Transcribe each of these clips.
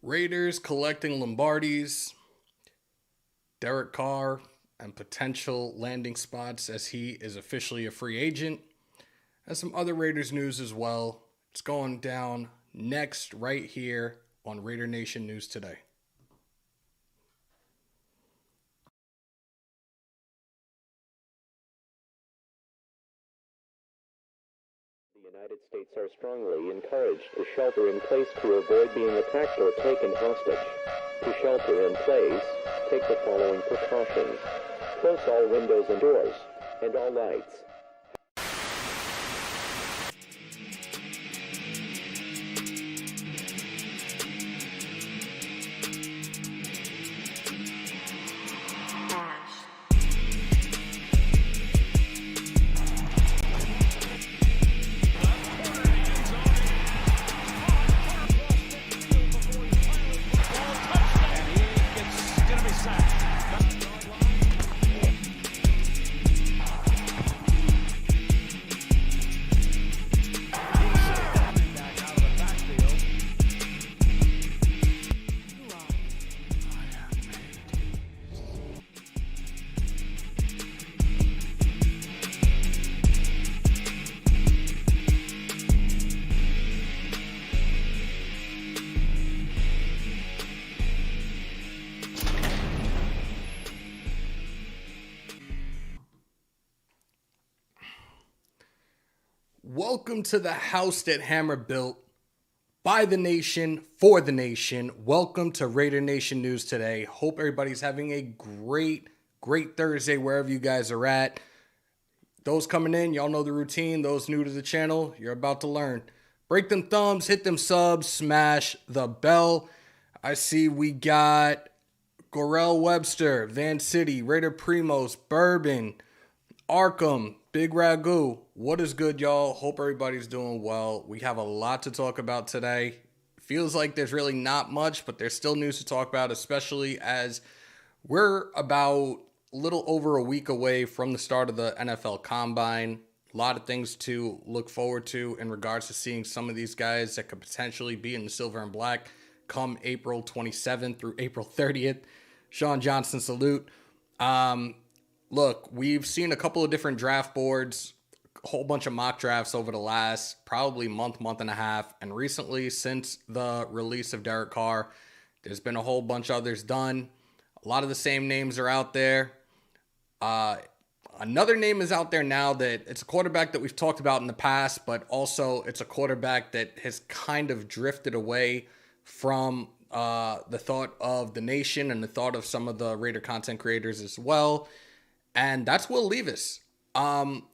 Raiders collecting Lombardis, Derek Carr, and potential landing spots as he is officially a free agent. And some other Raiders news as well. It's going down next right here on Raider Nation News Today. The United States are strongly encouraged to shelter in place to avoid being attacked or taken hostage. To shelter in place, take the following precautions. Close all windows and doors, and all lights. Welcome to the house that Hammer built by the nation, for the nation. Welcome to Raider Nation News Today. Hope everybody's having a great Thursday wherever you guys are at. Those coming in, y'all know the routine. Those new to the channel, you're about to learn. Break them thumbs, hit them subs, smash the bell. I see we got Gorell Webster, Van City, Raider Primos, Bourbon, Arkham, Big Ragu. What is good, y'all? Hope everybody's doing well. We have a lot to talk about today. Feels like there's really not much, but there's still news to talk about, especially as we're about a little over a week away from the start of the NFL Combine. A lot of things to look forward to in regards to seeing some of these guys that could potentially be in the silver and black come April 27th through April 30th. Sean Johnson, salute. Look, we've seen a couple of different draft boards, a whole bunch of mock drafts over the last probably month and a half. And recently, since the release of Derek Carr, there's been a whole bunch of others done. A lot of the same names are out there. Another name is out there now that it's a quarterback that we've talked about in the past, but also it's a quarterback that has kind of drifted away from the thought of the nation and the thought of some of the Raider content creators as well. And that's Will Levis.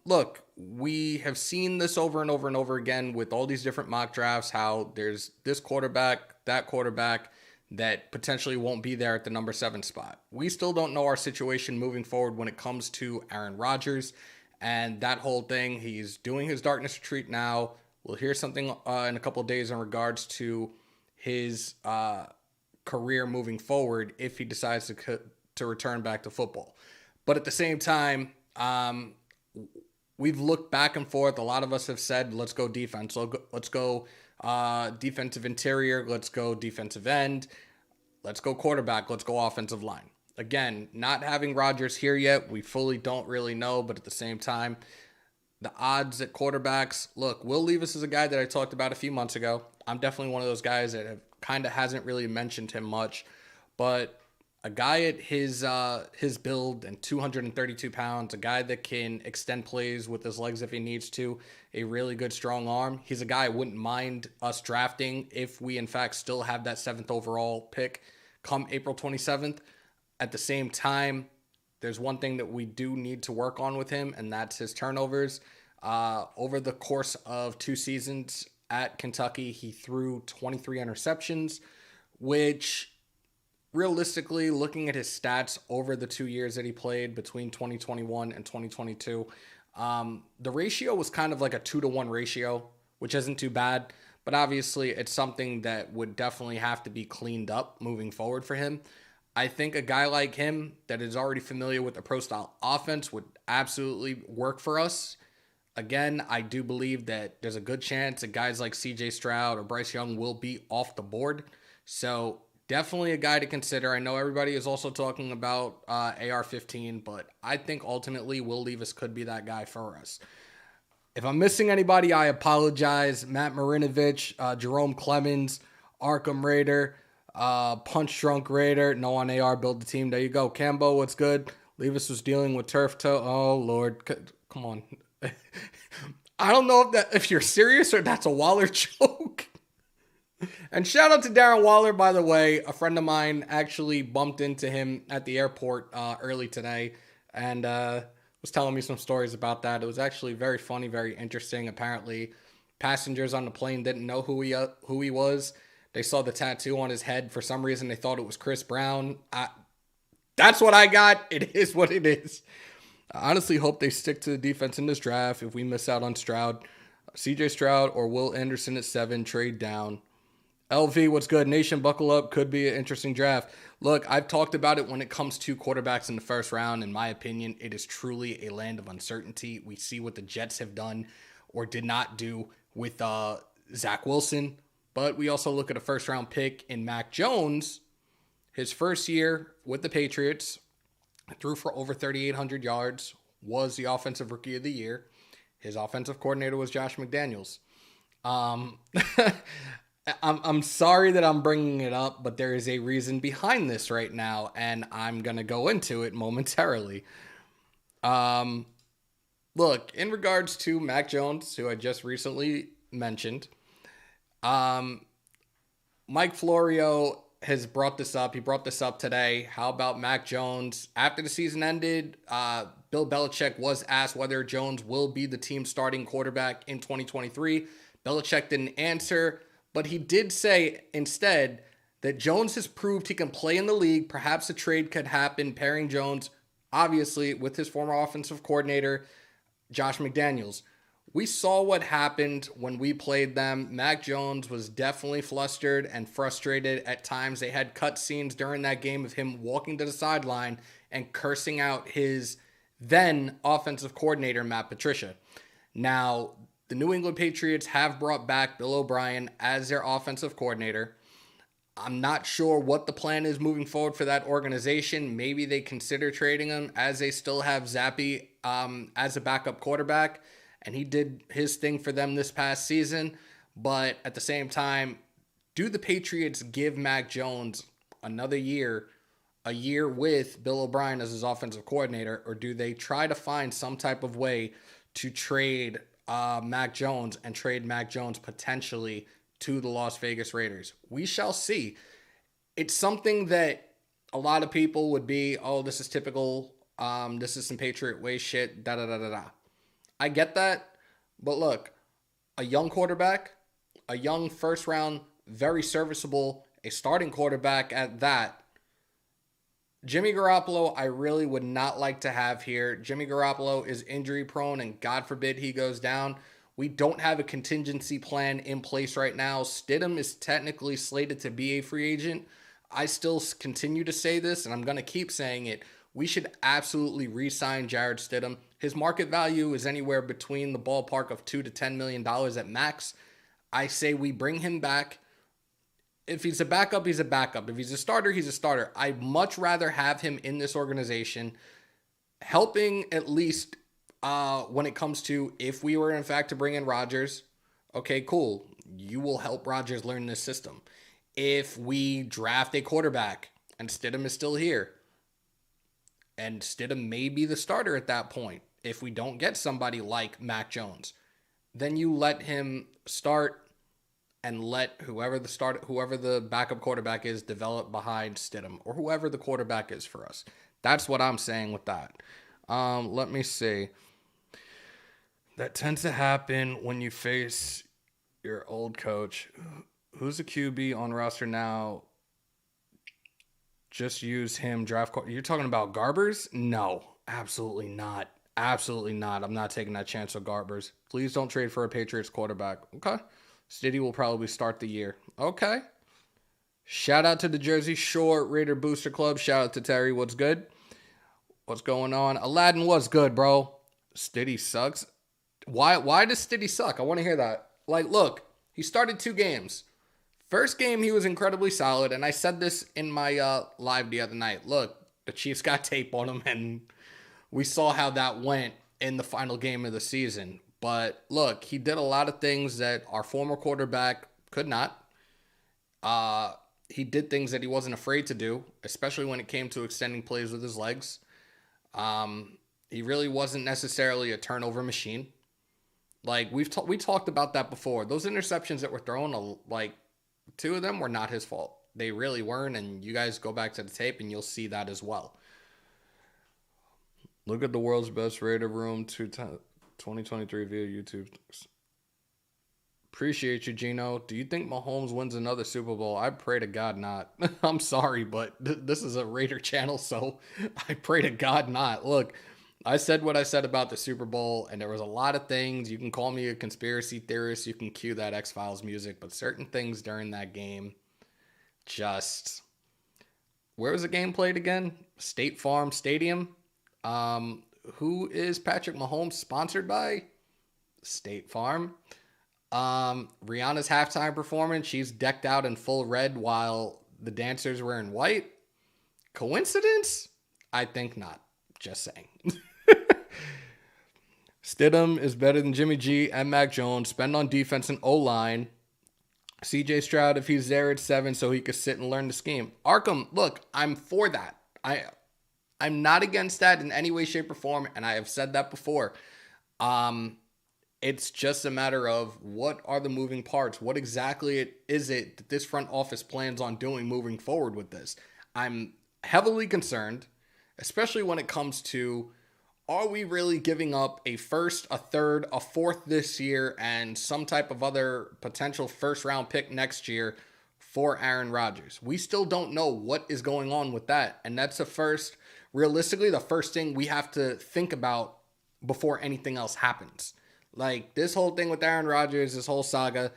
Look, we have seen this over and over and over again with all these different mock drafts, how there's this quarterback that potentially won't be there at the number 7 spot. We still don't know our situation moving forward when it comes to Aaron Rodgers and that whole thing. He's doing his darkness retreat now. We'll hear something in a couple of days in regards to his career moving forward if he decides to return back to football. But at the same time, we've looked back and forth. A lot of us have said, let's go defense. Let's go defensive interior. Let's go defensive end. Let's go quarterback. Let's go offensive line. Again, not having Rodgers here yet, we fully don't really know. But at the same time, the odds at quarterbacks, look, Will Levis is a guy that I talked about a few months ago. I'm definitely one of those guys that kind of hasn't really mentioned him much. But a guy at his build and 232 pounds, a guy that can extend plays with his legs if he needs to, a really good strong arm. He's a guy I wouldn't mind us drafting if we, in fact, still have that 7th overall pick come April 27th. At the same time, there's one thing that we do need to work on with him, and that's his turnovers. Over the course of 2 seasons at Kentucky, he threw 23 interceptions, which realistically, looking at his stats over the 2 years that he played between 2021 and 2022, the ratio was kind of like a 2-to-1 ratio, which isn't too bad. But obviously, it's something that would definitely have to be cleaned up moving forward for him. I think a guy like him that is already familiar with the pro-style offense would absolutely work for us. Again, I do believe that there's a good chance that guys like CJ Stroud or Bryce Young will be off the board So definitely a guy to consider. I know everybody is also talking about AR-15, but I think ultimately Will Levis could be that guy for us. If I'm missing anybody, I apologize. Matt Marinovich, Jerome Clemens, Arkham Raider, Punch Drunk Raider, no on AR, build the team. There you go. Cambo, what's good? Levis was dealing with turf toe. Oh, Lord. Come on. I don't know if you're serious or that's a Waller joke. And shout out to Darren Waller, by the way. A friend of mine actually bumped into him at the airport early today and was telling me some stories about that. It was actually very funny, very interesting. Apparently, passengers on the plane didn't know who he was. They saw the tattoo on his head. For some reason, they thought it was Chris Brown. That's what I got. It is what it is. I honestly hope they stick to the defense in this draft. If we miss out on Stroud, CJ Stroud or Will Anderson at 7, trade down. LV, what's good? Nation, buckle up. Could be an interesting draft. Look, I've talked about it when it comes to quarterbacks in the first round. In my opinion, it is truly a land of uncertainty. We see what the Jets have done or did not do with Zach Wilson. But we also look at a first-round pick in Mac Jones. His first year with the Patriots, threw for over 3,800 yards, was the offensive rookie of the year. His offensive coordinator was Josh McDaniels. I'm sorry that I'm bringing it up, but there is a reason behind this right now, and I'm going to go into it momentarily. Look, in regards to Mac Jones, who I just recently mentioned, Mike Florio has brought this up. He brought this up today. How about Mac Jones? After the season ended, Bill Belichick was asked whether Jones will be the team's starting quarterback in 2023. Belichick didn't answer, but he did say instead that Jones has proved he can play in the league. Perhaps a trade could happen, pairing Jones, obviously, with his former offensive coordinator, Josh McDaniels. We saw what happened when we played them. Mac Jones was definitely flustered and frustrated at times. They had cut scenes during that game of him walking to the sideline and cursing out his then offensive coordinator, Matt Patricia. Now, the New England Patriots have brought back Bill O'Brien as their offensive coordinator. I'm not sure what the plan is moving forward for that organization. Maybe they consider trading him as they still have Zappe as a backup quarterback. And he did his thing for them this past season. But at the same time, do the Patriots give Mac Jones another year, a year with Bill O'Brien as his offensive coordinator, or do they try to find some type of way to trade Mac Jones and trade Mac Jones potentially to the Las Vegas Raiders? We shall see. It's something that a lot of people would be, oh, this is typical. This is some Patriot way shit, da-da-da-da-da. I get that, but look, a young quarterback, a young first round, very serviceable, a starting quarterback at that. Jimmy Garoppolo, I really would not like to have here. Jimmy Garoppolo is injury prone, and God forbid he goes down. We don't have a contingency plan in place right now. Stidham is technically slated to be a free agent. I still continue to say this, and I'm going to keep saying it. We should absolutely re-sign Jarrett Stidham. His market value is anywhere between the ballpark of $2 to $10 million at max. I say we bring him back. If he's a backup, he's a backup. If he's a starter, he's a starter. I'd much rather have him in this organization, helping at least when it comes to if we were in fact to bring in Rodgers. Okay, cool. You will help Rodgers learn this system. If we draft a quarterback and Stidham is still here, and Stidham may be the starter at that point, if we don't get somebody like Mac Jones, then you let him start and let whoever the backup quarterback is develop behind Stidham, or whoever the quarterback is for us. That's what I'm saying with that. Let me see. That tends to happen when you face your old coach. Who's the QB on roster now? Just use him, draft. You're talking about Garbers? No, absolutely not. Absolutely not. I'm not taking that chance with Garbers. Please don't trade for a Patriots quarterback. Okay. Stiddy will probably start the year. Okay. Shout out to the Jersey Shore Raider Booster Club. Shout out to Terry. What's good? What's going on? Aladdin, what's good, bro? Stiddy sucks. Why does Stiddy suck? I want to hear that. Like, look, he started 2 games. First game, he was incredibly solid, and I said this in my live the other night. Look, the Chiefs got tape on him, and we saw how that went in the final game of the season. But look, he did a lot of things that our former quarterback could not. He did things that he wasn't afraid to do, especially when it came to extending plays with his legs. He really wasn't necessarily a turnover machine. Like we talked about that before. Those interceptions that were thrown, like 2 of them were not his fault. They really weren't, and you guys go back to the tape and you'll see that as well. Look at the world's best Raider room 2023 via YouTube. Appreciate you, Gino. Do you think Mahomes wins another Super Bowl? I pray to God not. I'm sorry, but this is a Raider channel, so I pray to God not. Look, I said what I said about the Super Bowl, and there was a lot of things. You can call me a conspiracy theorist. You can cue that X-Files music, but certain things during that game just... Where was the game played again? State Farm Stadium. Who is Patrick Mahomes sponsored by? State Farm. Rihanna's halftime performance, she's decked out in full red while the dancers were in white. Coincidence? I think not. Just saying. Stidham is better than Jimmy G and Mac Jones. Spend on defense and O-line. CJ Stroud, if he's there at 7, so he could sit and learn the scheme. Arkham, look, I'm for that. I'm not against that in any way, shape, or form, and I have said that before. It's just a matter of what are the moving parts? What exactly is it that this front office plans on doing moving forward with this? I'm heavily concerned, especially when it comes to, are we really giving up a first, a third, a fourth this year, and some type of other potential first-round pick next year for Aaron Rodgers? We still don't know what is going on with that, and that's realistically, the first thing we have to think about before anything else happens. Like, this whole thing with Aaron Rodgers, this whole saga,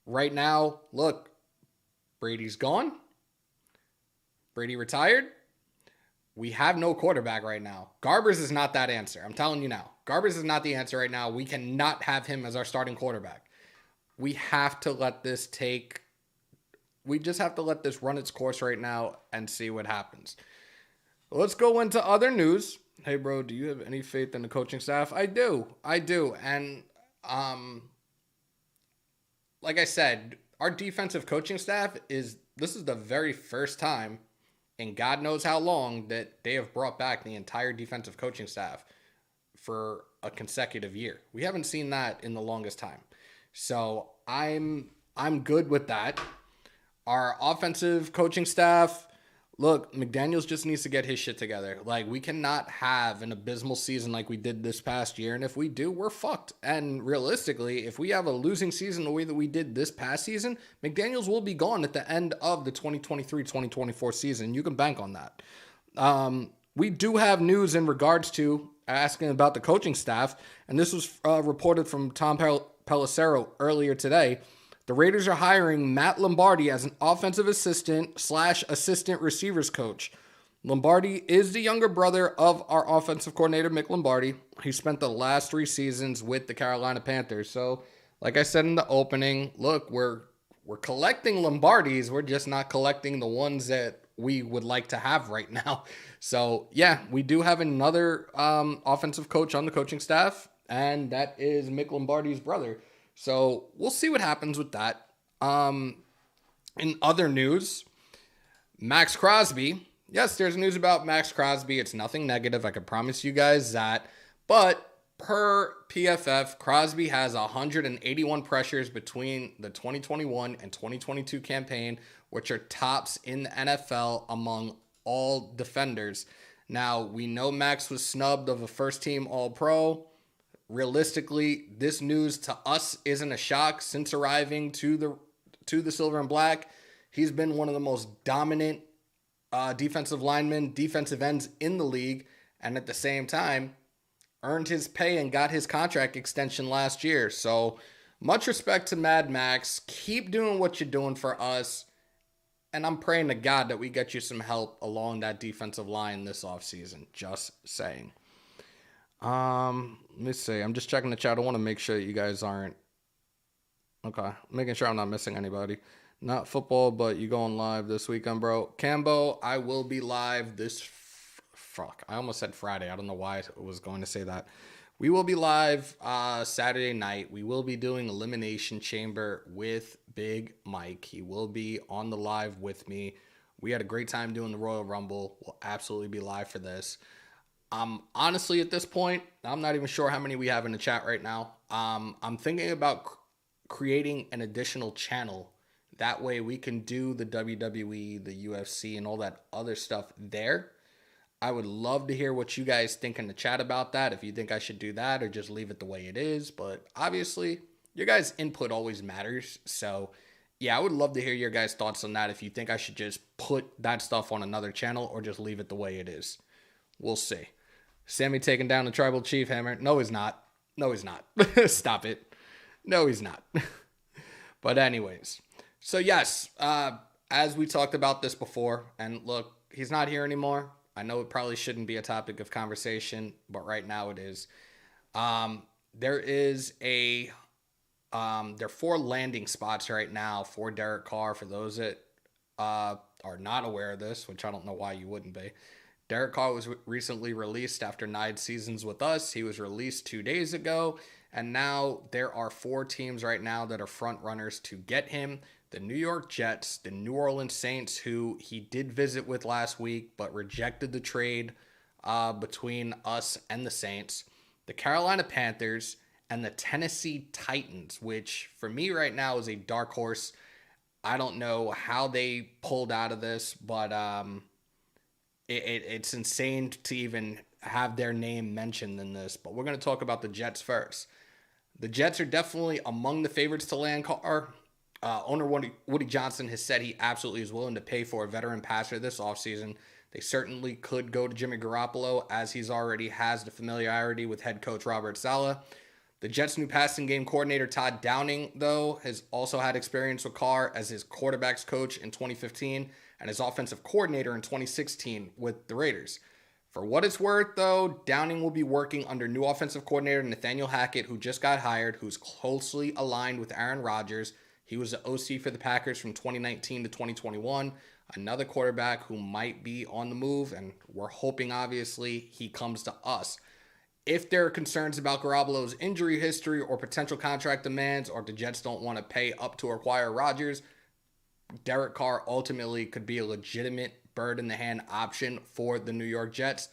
right now, look, Brady's gone. Brady retired. We have no quarterback right now. Garbers is not that answer. I'm telling you now. Garbers is not the answer right now. We cannot have him as our starting quarterback. We have to let this run its course right now and see what happens. Let's go into other news. Hey, bro, do you have any faith in the coaching staff? I do. And, like I said, our defensive coaching staff this is the very first time in God knows how long that they have brought back the entire defensive coaching staff for a consecutive year. We haven't seen that in the longest time. So I'm good with that. Our offensive coaching staff, look, McDaniels just needs to get his shit together. Like, we cannot have an abysmal season like we did this past year. And if we do, we're fucked. And realistically, if we have a losing season the way that we did this past season, McDaniels will be gone at the end of the 2023-2024 season. You can bank on that. We do have news in regards to asking about the coaching staff. And this was reported from Tom Pelissero earlier today. The Raiders are hiring Matt Lombardi as an offensive assistant / assistant receivers coach. Lombardi is the younger brother of our offensive coordinator, Mick Lombardi. He spent the last 3 seasons with the Carolina Panthers. So, like I said in the opening, look, we're collecting Lombardis. We're just not collecting the ones that we would like to have right now. So, yeah, we do have another offensive coach on the coaching staff, and that is Mick Lombardi's brother. So we'll see what happens with that. In other news, Maxx Crosby. Yes, there's news about Maxx Crosby. It's nothing negative. I can promise you guys that. But per PFF, Crosby has 181 pressures between the 2021 and 2022 campaign, which are tops in the NFL among all defenders. Now, we know Max was snubbed of a first-team All-Pro. Realistically, this news to us isn't a shock. Since arriving to the Silver and Black, he's been one of the most dominant defensive linemen, defensive ends in the league, and at the same time, earned his pay and got his contract extension last year. So, much respect to Mad Max. Keep doing what you're doing for us, and I'm praying to God that we get you some help along that defensive line this offseason. Just saying. Let me see. I'm just checking the chat. I want to make sure you guys aren't... Okay. Making sure I'm not missing anybody. Not football, but you going live this weekend, bro. Cambo, I will be live this. Fuck, I almost said Friday. I don't know why I was going to say that. We will be live Saturday night. We will be doing Elimination Chamber with Big Mike. He will be on the live with me. We had a great time doing the Royal Rumble. We'll absolutely be live for this. Honestly, at this point, I'm not even sure how many we have in the chat right now. I'm thinking about creating an additional channel. That way we can do the WWE, the UFC, and all that other stuff there. I would love to hear what you guys think in the chat about that. If you think I should do that or just leave it the way it is. But obviously, your guys' input always matters. So, yeah, I would love to hear your guys' thoughts on that. If you think I should just put that stuff on another channel or just leave it the way it is. We'll see. Sammy taking down the Tribal Chief Hammer. No, he's not. No, he's not. Stop it. No, he's not. But anyways. So, yes, as we talked about this before, and look, he's not here anymore. I know it probably shouldn't be a topic of conversation, but right now it is. There are 4 landing spots right now for Derek Carr. For those that are not aware of this, which I don't know why you wouldn't be. Derek Carr was recently released after 9 seasons with us. He was released 2 days ago, and now there are 4 teams right now that are front runners to get him. The New York Jets, the New Orleans Saints, who he did visit with last week, but rejected the trade between us and the Saints, the Carolina Panthers, and the Tennessee Titans, which for me right now is a dark horse. I don't know how they pulled out of this, but it's insane to even have their name mentioned in this. But we're going to talk about the Jets first. The Jets are definitely among the favorites to land Carr. Owner Woody Johnson has said he absolutely is willing to pay for a veteran passer this offseason. They certainly could go to Jimmy Garoppolo, as he's already has the familiarity with head coach Robert Saleh. The Jets' new passing game coordinator Todd Downing, though, has also had experience with Carr as his quarterbacks coach in 2015 and his offensive coordinator in 2016 with the Raiders. For what it's worth, though, Downing will be working under new offensive coordinator Nathaniel Hackett, who just got hired, who's closely aligned with Aaron Rodgers. He was the OC for the Packers from 2019 to 2021. Another quarterback who might be on the move, and we're hoping, obviously, he comes to us. If there are concerns about Garoppolo's injury history or potential contract demands, or the Jets don't want to pay up to acquire Rodgers, Derek Carr ultimately could be a legitimate bird-in-the-hand option for the New York Jets.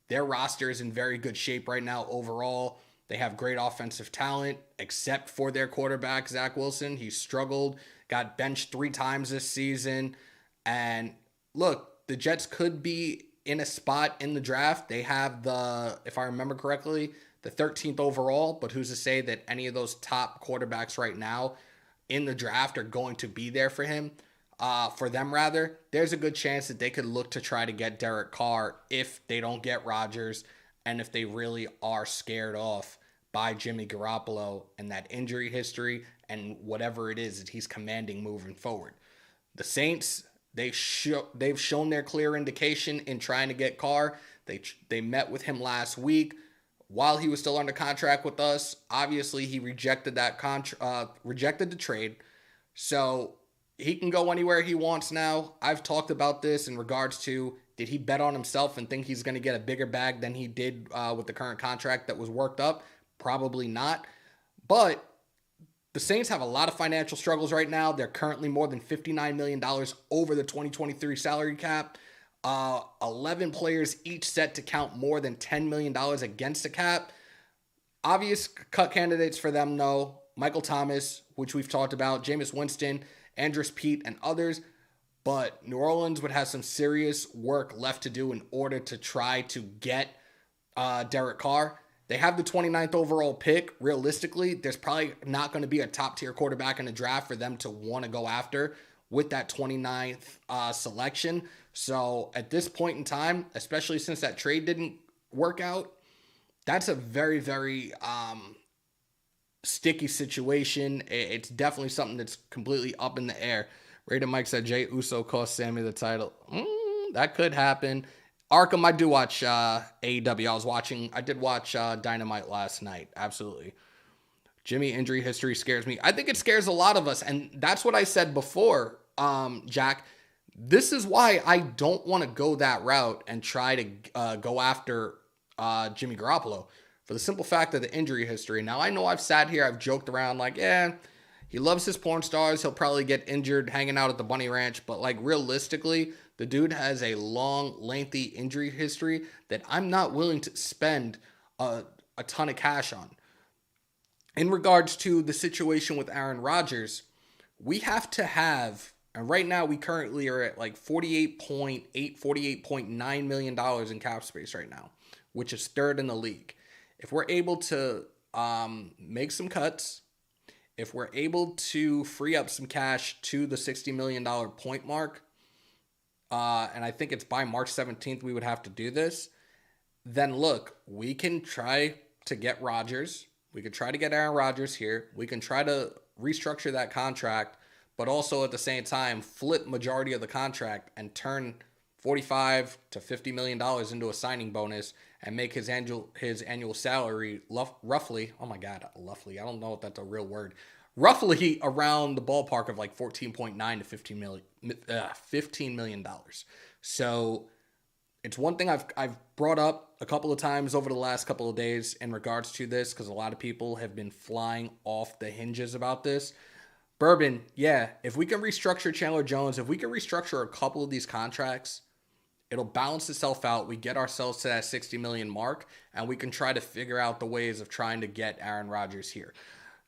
Their roster is in very good shape right now overall. They have great offensive talent, except for their quarterback, Zach Wilson. He struggled, got benched 3 times this season. And look, the Jets could be in a spot in the draft. They have if I remember correctly, the 13th overall. But who's to say that any of those top quarterbacks right now in the draft are going to be there for him? For them, rather. There's a good chance that they could look to try to get Derek Carr if they don't get Rodgers, and if they really are scared off by Jimmy Garoppolo and that injury history and whatever it is that he's commanding moving forward. The Saints, they've shown their clear indication in trying to get Carr. They met with him last week while he was still under contract with us. Obviously, he rejected rejected the trade. So he can go anywhere he wants now. I've talked about this in regards to, did he bet on himself and think he's going to get a bigger bag than he did with the current contract that was worked up? Probably not. But the Saints have a lot of financial struggles right now. They're currently more than $59 million over the 2023 salary cap. 11 players each set to count more than $10 million against the cap. Obvious cut candidates for them, though: Michael Thomas, which we've talked about, Jameis Winston, Andrews Pete, and others. But New Orleans would have some serious work left to do in order to try to get Derek Carr. They have the 29th overall pick. Realistically, there's probably not going to be a top-tier quarterback in the draft for them to want to go after with that 29th selection. So at this point in time, especially since that trade didn't work out, that's a very, very sticky situation. It's definitely something that's completely up in the air. Rated Mike said Jay Uso cost Sammy the title. That could happen. Arkham, I do watch AEW. I did watch Dynamite last night. Absolutely. Jimmy injury history scares me. I think it scares a lot of us. And that's what I said before, Jack. This is why I don't want to go that route and try to go after Jimmy Garoppolo, for the simple fact of the injury history. Now, I know I've sat here, I've joked around like, yeah, he loves his porn stars. He'll probably get injured hanging out at the Bunny Ranch. But like realistically, the dude has a long, lengthy injury history that I'm not willing to spend a ton of cash on. In regards to the situation with Aaron Rodgers, we have to have, and right now we currently are at like $48.8, $48.9 million in cap space right now, which is third in the league. If we're able to make some cuts, if we're able to free up some cash to the $60 million point mark, and I think it's by March 17th we would have to do this, then look, we can try to get Rodgers. We could try to get Aaron Rodgers here. We can try to restructure that contract, but also at the same time flip majority of the contract and turn $45 to $50 million into a signing bonus and make his annual salary roughly, oh my God, roughly, I don't know if that's a real word, roughly around the ballpark of like 14.9 to $15 million. So it's one thing I've brought up a couple of times over the last couple of days in regards to this, because a lot of people have been flying off the hinges about this. Bourbon, yeah, if we can restructure Chandler Jones, if we can restructure a couple of these contracts, it'll balance itself out. We get ourselves to that 60 million mark, and we can try to figure out the ways of trying to get Aaron Rodgers here.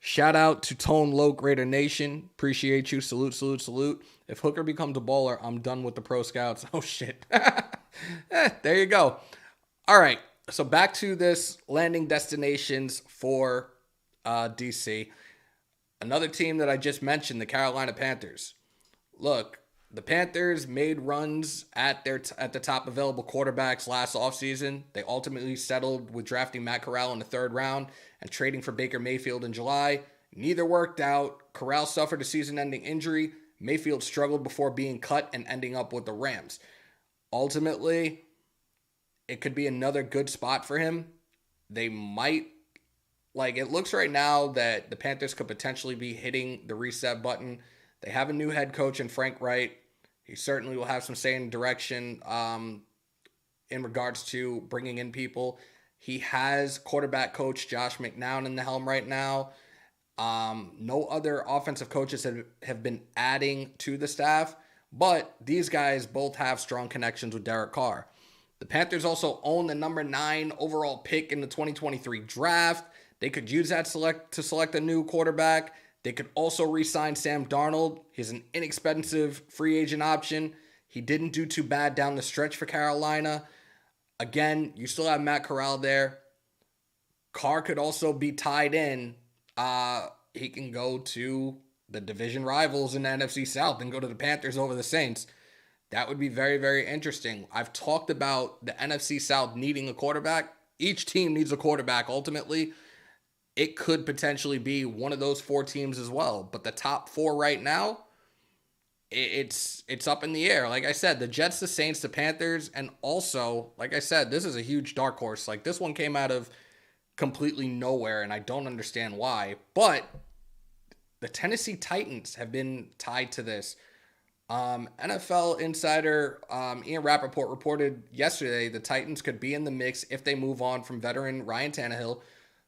Shout out to Tone Low Greater Nation. Appreciate you. Salute, salute, salute. If Hooker becomes a bowler, I'm done with the pro scouts. Oh, shit. There you go. All right. So back to this landing destinations for DC. Another team that I just mentioned, the Carolina Panthers. Look, the Panthers made runs at the top available quarterbacks last offseason. They ultimately settled with drafting Matt Corral in the third round and trading for Baker Mayfield in July. Neither worked out. Corral suffered a season-ending injury. Mayfield struggled before being cut and ending up with the Rams. Ultimately, it could be another good spot for him. They might, like it looks right now that the Panthers could potentially be hitting the reset button. They have a new head coach in Frank Wright. He certainly will have some say in direction in regards to bringing in people. He has quarterback coach Josh McCown in the helm right now. No other offensive coaches have been adding to the staff, but these guys both have strong connections with Derek Carr. The Panthers also own the number 9 overall pick in the 2023 draft. They could use that to select a new quarterback. They could also re-sign Sam Darnold. He's an inexpensive free agent option. He didn't do too bad down the stretch for Carolina. Again, you still have Matt Corral there. Carr could also be tied in. He can go to the division rivals in the NFC South and go to the Panthers over the Saints. That would be very, very interesting. I've talked about the NFC South needing a quarterback. Each team needs a quarterback ultimately. It could potentially be one of those 4 teams as well. But the top 4 right now, it's up in the air. Like I said, the Jets, the Saints, the Panthers, and also, like I said, this is a huge dark horse. Like this one came out of completely nowhere, and I don't understand why. But the Tennessee Titans have been tied to this. NFL insider Ian Rappaport reported yesterday the Titans could be in the mix if they move on from veteran Ryan Tannehill,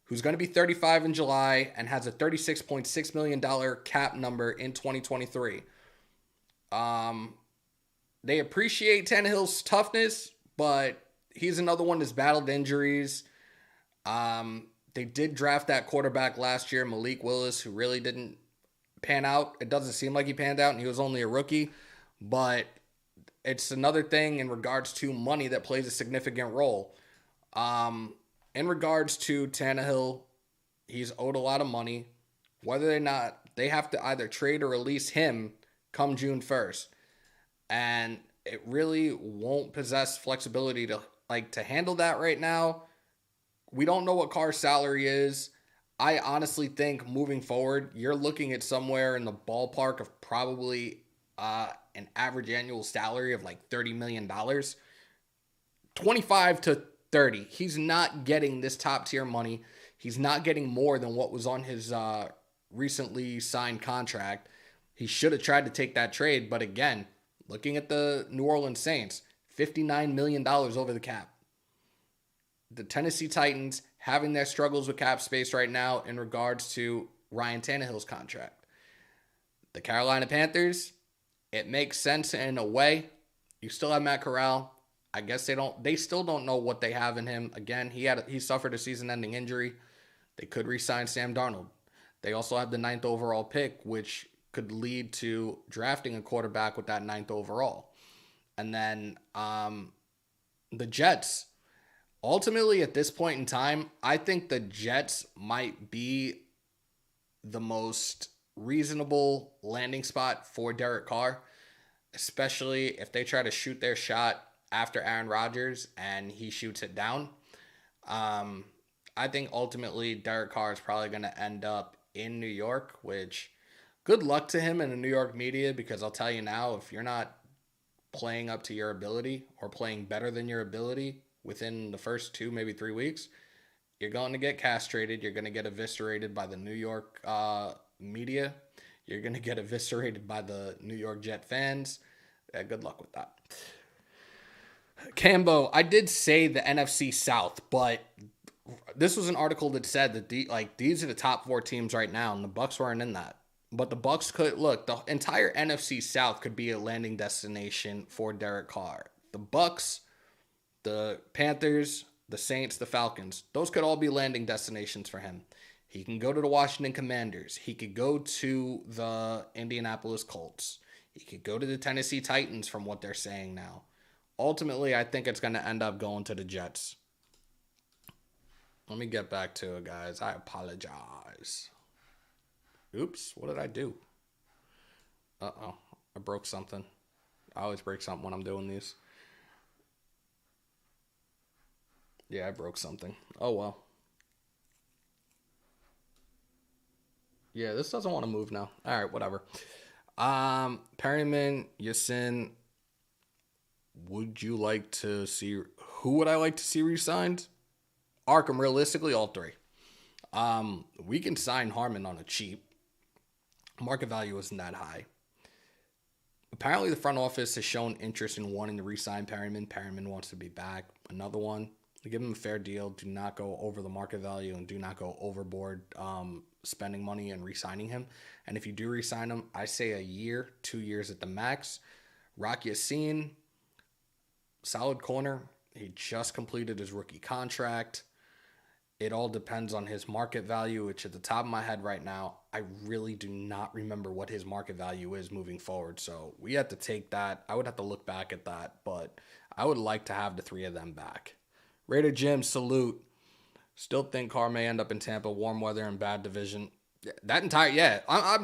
who's going to be 35 in July and has a $36.6 million cap number in 2023. They appreciate Tannehill's toughness, but he's another one that's battled injuries. They did draft that quarterback last year, Malik Willis, who really didn't pan out. It doesn't seem like he panned out, and he was only a rookie. But it's another thing in regards to money that plays a significant role. In regards to Tannehill, he's owed a lot of money. Whether or not they have to either trade or release him come June 1st. And it really won't possess flexibility to handle that right now. We don't know what Carr's salary is. I honestly think moving forward, you're looking at somewhere in the ballpark of probably an average annual salary of like $30 million. 25 to 30. He's not getting this top tier money. He's not getting more than what was on his recently signed contract. He should have tried to take that trade, but again, looking at the New Orleans Saints, $59 million over the cap. The Tennessee Titans having their struggles with cap space right now in regards to Ryan Tannehill's contract. The Carolina Panthers, it makes sense in a way. You still have Matt Corral. I guess they still don't know what they have in him. Again, he suffered a season-ending injury. They could re-sign Sam Darnold. They also have the 9th overall pick, which could lead to drafting a quarterback with that 9th overall. And then the Jets. Ultimately, at this point in time, I think the Jets might be the most reasonable landing spot for Derek Carr, especially if they try to shoot their shot after Aaron Rodgers and he shoots it down. I think ultimately Derek Carr is probably going to end up in New York, which good luck to him in the New York media, because I'll tell you now, if you're not playing up to your ability or playing better than your ability within the first 2, maybe 3 weeks, you're going to get castrated. You're going to get eviscerated by the New York media. You're going to get eviscerated by the New York Jet fans. Yeah, good luck with that. Cambo, I did say the NFC South, but this was an article that said that these are the top 4 teams right now, and the Bucs weren't in that. But the Bucs could look. The entire NFC South could be a landing destination for Derek Carr. The Bucs, the Panthers, the Saints, the Falcons, those could all be landing destinations for him. He can go to the Washington Commanders. He could go to the Indianapolis Colts. He could go to the Tennessee Titans from what they're saying now. Ultimately, I think it's going to end up going to the Jets. Let me get back to it, guys. I apologize. Oops, what did I do? Uh-oh, I broke something. I always break something when I'm doing these. Yeah, I broke something. Oh, well. Yeah, this doesn't want to move now. All right, whatever. Perryman, Yasin, would you like to see... Who would I like to see re-signed? Arkham, realistically, all 3. We can sign Harmon on a cheap. Market value isn't that high. Apparently, the front office has shown interest in wanting to re-sign Perryman. Perryman wants to be back. Another one. Give him a fair deal. Do not go over the market value and do not go overboard spending money and re-signing him. And if you do re-sign him, I say a year, 2 years at the max. Rock Yassin, solid corner. He just completed his rookie contract. It all depends on his market value, which at the top of my head right now, I really do not remember what his market value is moving forward. So we have to take that. I would have to look back at that, but I would like to have the 3 of them back. Raider Jim, salute. Still think Carr may end up in Tampa, warm weather and bad division. I'm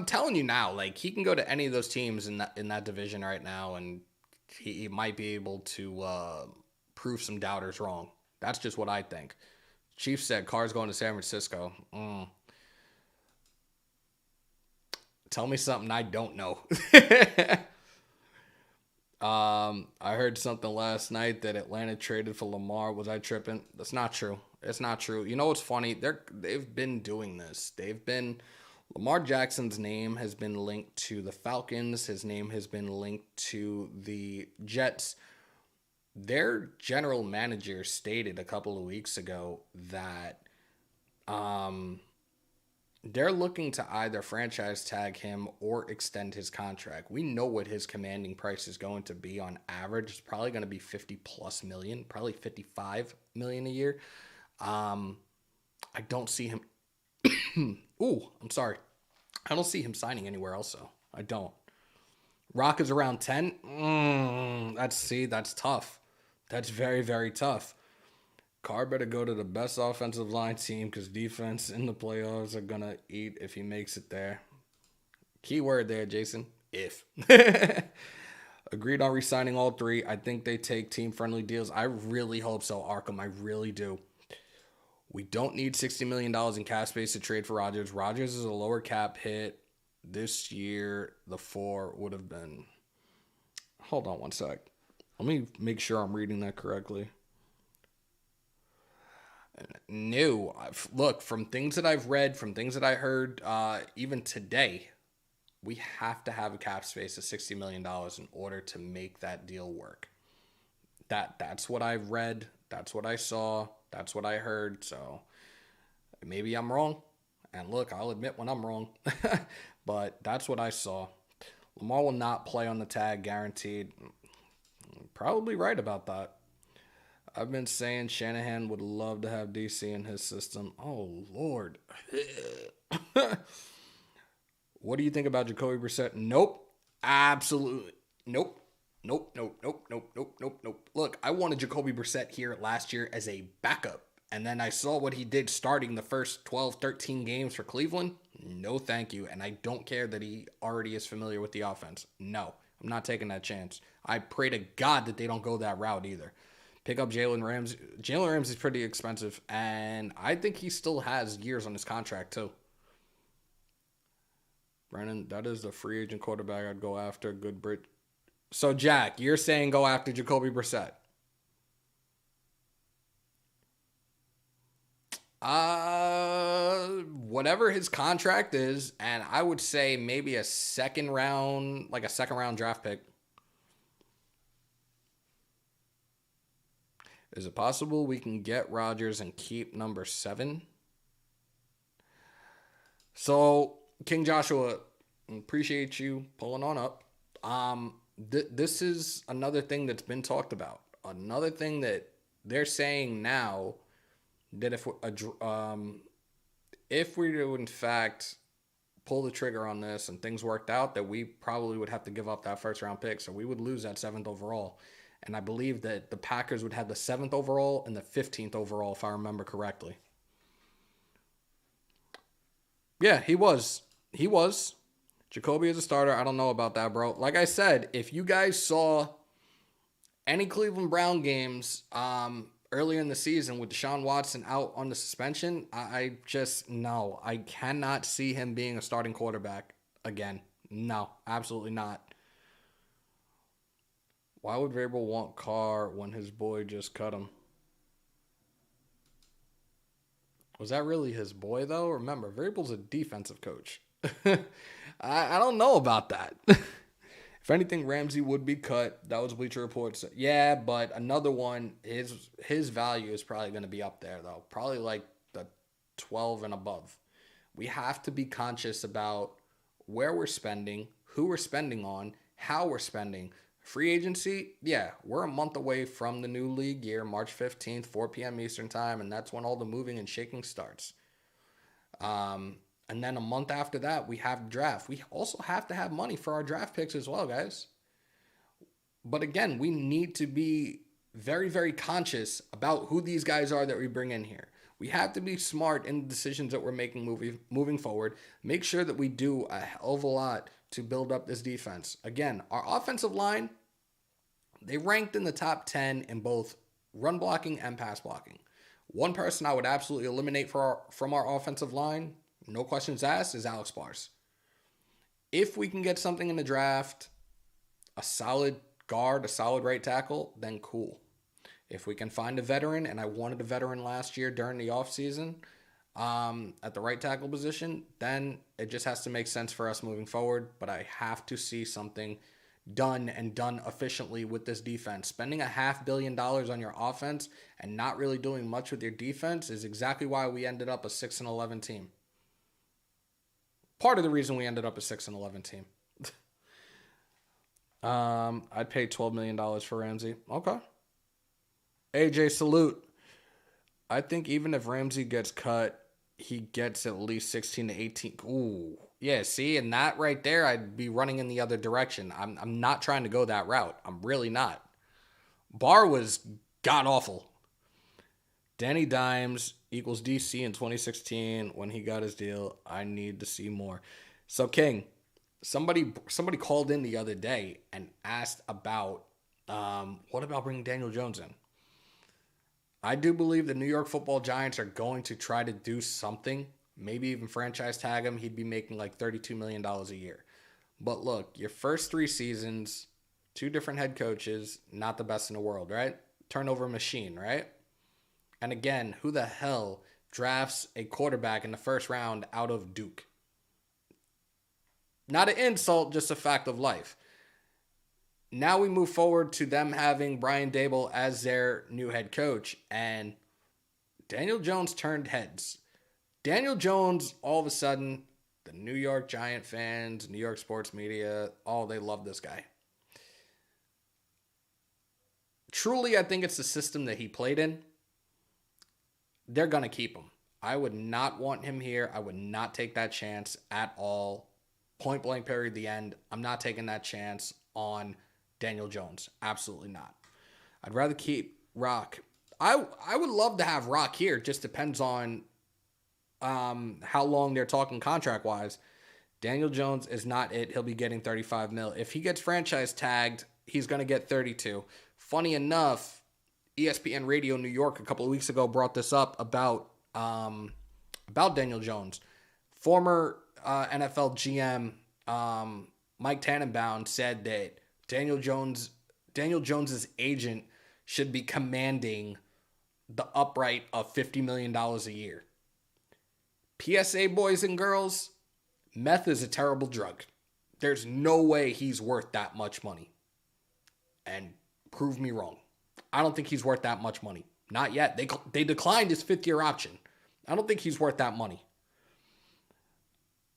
telling you now, like, he can go to any of those teams in that division right now, and he might be able to prove some doubters wrong. That's just what I think. Chief said Carr's going to San Francisco. Tell me something I don't know. I heard something last night that Atlanta traded for Lamar. Was I tripping? That's not true. It's not true. You know what's funny? They've been doing this. Lamar Jackson's name has been linked to the Falcons. His name has been linked to the Jets. Their general manager stated a couple of weeks ago that they're looking to either franchise tag him or extend his contract. We know what his commanding price is going to be on average. It's probably going to be 50 plus million, probably 55 million a year. I don't see him. I'm sorry. I don't see him signing anywhere else, though. I don't. Rock is around 10. That's tough. That's very, very tough. Carr better go to the best offensive line team because defense in the playoffs are going to eat if he makes it there. Key word there, Jason. If. Agreed on re-signing all 3. I think they take team-friendly deals. I really hope so, Arkham. I really do. We don't need $60 million in cap space to trade for Rodgers. Rodgers is a lower cap hit. This year, the 4 would have been... Hold on one sec. Let me make sure I'm reading that correctly. No, look, from things that I've read, from things that I heard, even today, we have to have a cap space of $60 million in order to make that deal work. That's what I've read. That's what I saw. That's what I heard. So maybe I'm wrong. And look, I'll admit when I'm wrong. But that's what I saw. Lamar will not play on the tag, guaranteed. Probably right about that. I've been saying Shanahan would love to have DC in his system. Oh, Lord. What do you think about Jacoby Brissett? Nope. Absolutely. Nope. Nope, nope, nope, nope, nope, nope, nope. Look, I wanted Jacoby Brissett here last year as a backup. And then I saw what he did starting the first 12, 13 games for Cleveland. No, thank you. And I don't care that he already is familiar with the offense. No, I'm not taking that chance. I pray to God that they don't go that route either. Pick up Jalen Ramsey. Jalen Ramsey's pretty expensive, and I think he still has years on his contract too. Brennan, that is the free agent quarterback I'd go after. Good Brit. So, Jack, you're saying go after Jacoby Brissett? Whatever his contract is, and I would say maybe a second round draft pick. Is it possible we can get Rodgers and keep number 7? So, King Joshua, appreciate you pulling on up. This is another thing that's been talked about. Another thing that they're saying now that if we do in fact pull the trigger on this and things worked out, that we probably would have to give up that first round pick. So we would lose that 7th overall. And I believe that the Packers would have the 7th overall and the 15th overall, if I remember correctly. Yeah, he was. He was. Jacoby is a starter. I don't know about that, bro. Like I said, if you guys saw any Cleveland Brown games earlier in the season with Deshaun Watson out on the suspension, I cannot see him being a starting quarterback again. No, absolutely not. Why would Vrabel want Carr when his boy just cut him? Was that really his boy, though? Remember, Vrabel's a defensive coach. I don't know about that. If anything, Ramsey would be cut. That was Bleacher Report. Yeah, but another one, his value is probably going to be up there, though. Probably like the 12 and above. We have to be conscious about where we're spending, who we're spending on, how we're spending. Free agency, yeah, we're a month away from the new league year, March 15th, 4 p.m. Eastern time, and that's when all the moving and shaking starts. And then a month after that, we have the draft. We also have to have money for our draft picks as well, guys. But again, we need to be very, very conscious about who these guys are that we bring in here. We have to be smart in the decisions that we're making moving forward. Make sure that we do a hell of a lot to build up this defense. Again, our offensive line, they ranked in the top 10 in both run blocking and pass blocking. One person I would absolutely eliminate from our offensive line, no questions asked, is Alex Bars. If we can get something in the draft, a solid guard, a solid right tackle, then cool. If we can find a veteran, and I wanted a veteran last year during the offseason at the right tackle position, then it just has to make sense for us moving forward. But I have to see something done and done efficiently with this defense. Spending $500 million on your offense and not really doing much with your defense is exactly why we ended up a 6-11 team. Part of the reason we ended up a 6-11 team. I'd pay $12 million for Ramsey. Okay. AJ, salute. I think even if Ramsey gets cut, he gets at least 16 to 18. Ooh. Yeah, see, and that right there, I'd be running in the other direction. I'm not trying to go that route. I'm really not. Barr was god-awful. Danny Dimes equals DC in 2016 when he got his deal. I need to see more. So, King, somebody called in the other day and asked about what about bringing Daniel Jones in? I do believe the New York Football Giants are going to try to do something. Maybe even franchise tag him. He'd be making like $32 million a year. But look, your first 3 seasons, 2 different head coaches, not the best in the world, right? Turnover machine, right? And again, who the hell drafts a quarterback in the first round out of Duke? Not an insult, just a fact of life. Now we move forward to them having Brian Daboll as their new head coach, and Daniel Jones turned heads. Daniel Jones, all of a sudden, the New York Giant fans, New York sports media, they love this guy. Truly, I think it's the system that he played in. They're going to keep him. I would not want him here. I would not take that chance at all. Point blank period, the end. I'm not taking that chance on Daniel Jones. Absolutely not. I'd rather keep Rock. I would love to have Rock here. Just depends on how long they're talking contract-wise. Daniel Jones is not it. He'll be getting $35 million. If he gets franchise tagged, he's going to get $32. Funny enough, ESPN Radio New York a couple of weeks ago brought this up about Daniel Jones. Former NFL GM Mike Tannenbaum said that Daniel Jones's agent should be commanding the upright of $50 million a year. PSA boys and girls, meth is a terrible drug. There's no way he's worth that much money. And prove me wrong. I don't think he's worth that much money. Not yet. They declined his 5th-year option. I don't think he's worth that money.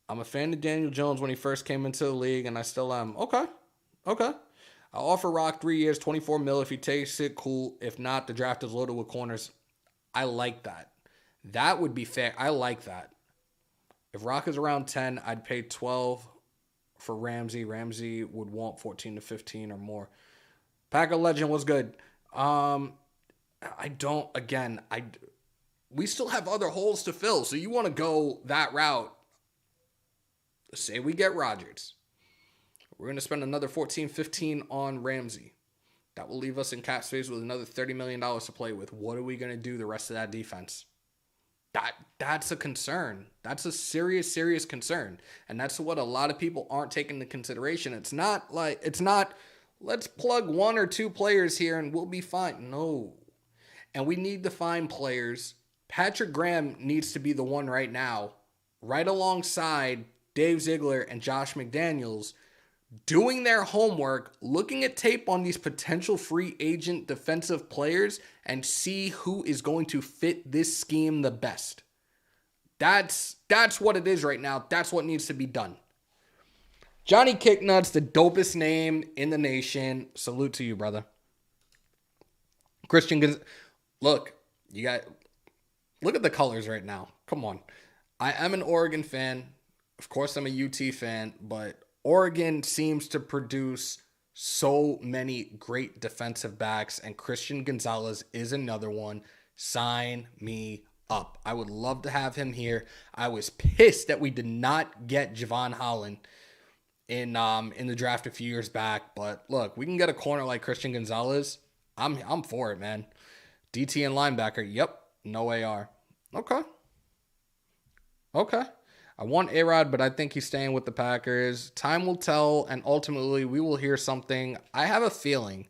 I'm a fan of Daniel Jones when he first came into the league, and I still am. Okay. I'll offer Rock 3 years, $24 million. If he takes it, cool. If not, the draft is loaded with corners. I like that. That would be fair. I like that. If Rock is around 10, I'd pay 12 for Ramsey. Ramsey would want 14 to 15 or more. Packer Legend was good. We still have other holes to fill. So you want to go that route. Say we get Rodgers. We're going to spend another 14, 15 on Ramsey. That will leave us in cap space with another $30 million to play with. What are we going to do the rest of that defense? That's a concern. That's a serious, serious concern. And that's what a lot of people aren't taking into consideration. It's not let's plug 1 or 2 players here and we'll be fine. No. And we need to find players. Patrick Graham needs to be the one right now, right alongside Dave Ziegler and Josh McDaniels, doing their homework, looking at tape on these potential free agent defensive players and see who is going to fit this scheme the best. That's what it is right now. That's what needs to be done. Johnny Kicknuts, the dopest name in the nation. Salute to you, brother. Christian Gonzalez. Look at the colors right now. Come on. I am an Oregon fan. Of course, I'm a UT fan, but Oregon seems to produce so many great defensive backs, and Christian Gonzalez is another one. Sign me up. I would love to have him here. I was pissed that we did not get Javon Holland in the draft a few years back, but look, we can get a corner like Christian Gonzalez. I'm for it, man. DT and linebacker. Yep, no AR. Okay. I want A-Rod, but I think he's staying with the Packers. Time will tell, and ultimately we will hear something. I have a feeling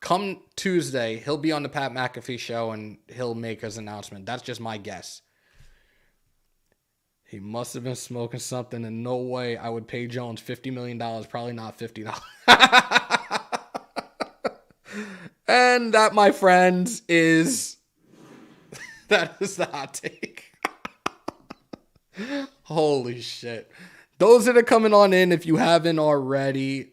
come Tuesday, he'll be on the Pat McAfee show and he'll make his announcement. That's just my guess. He must have been smoking something, and no way I would pay Jones $50 million. Probably not $50. And that, my friends, is the hot take. Holy shit. Those that are coming on in, if you haven't already,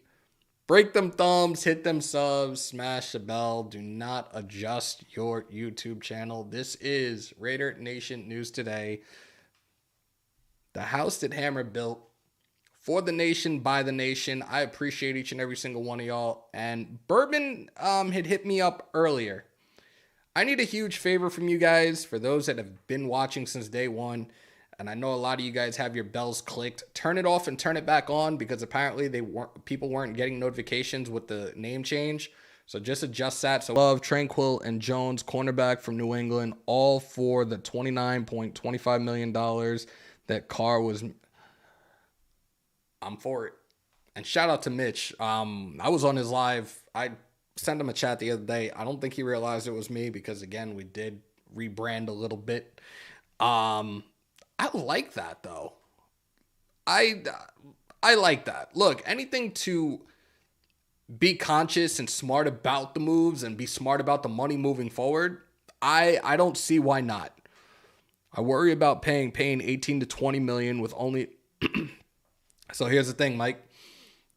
break them thumbs, hit them subs, smash the bell. Do not adjust your YouTube channel. This is Raider Nation News Today. The house that Hammer built for the nation, by the nation. I appreciate each and every single one of y'all. And Bourbon had hit me up earlier. I need a huge favor from you guys, for those that have been watching since day one. And I know a lot of you guys have your bells clicked. Turn it off and turn it back on, because apparently people weren't getting notifications with the name change. So just adjust that. So Love, Tranquil, and Jones, cornerback from New England, all for the $29.25 million that Carr was. I'm for it. And shout out to Mitch. I was on his live. I sent him a chat the other day. I don't think he realized it was me, because again, we did rebrand a little bit. I like that though. I like that. Look, anything to be conscious and smart about the moves and be smart about the money moving forward, I don't see why not. I worry about paying 18 to 20 million with only So here's the thing, Mike.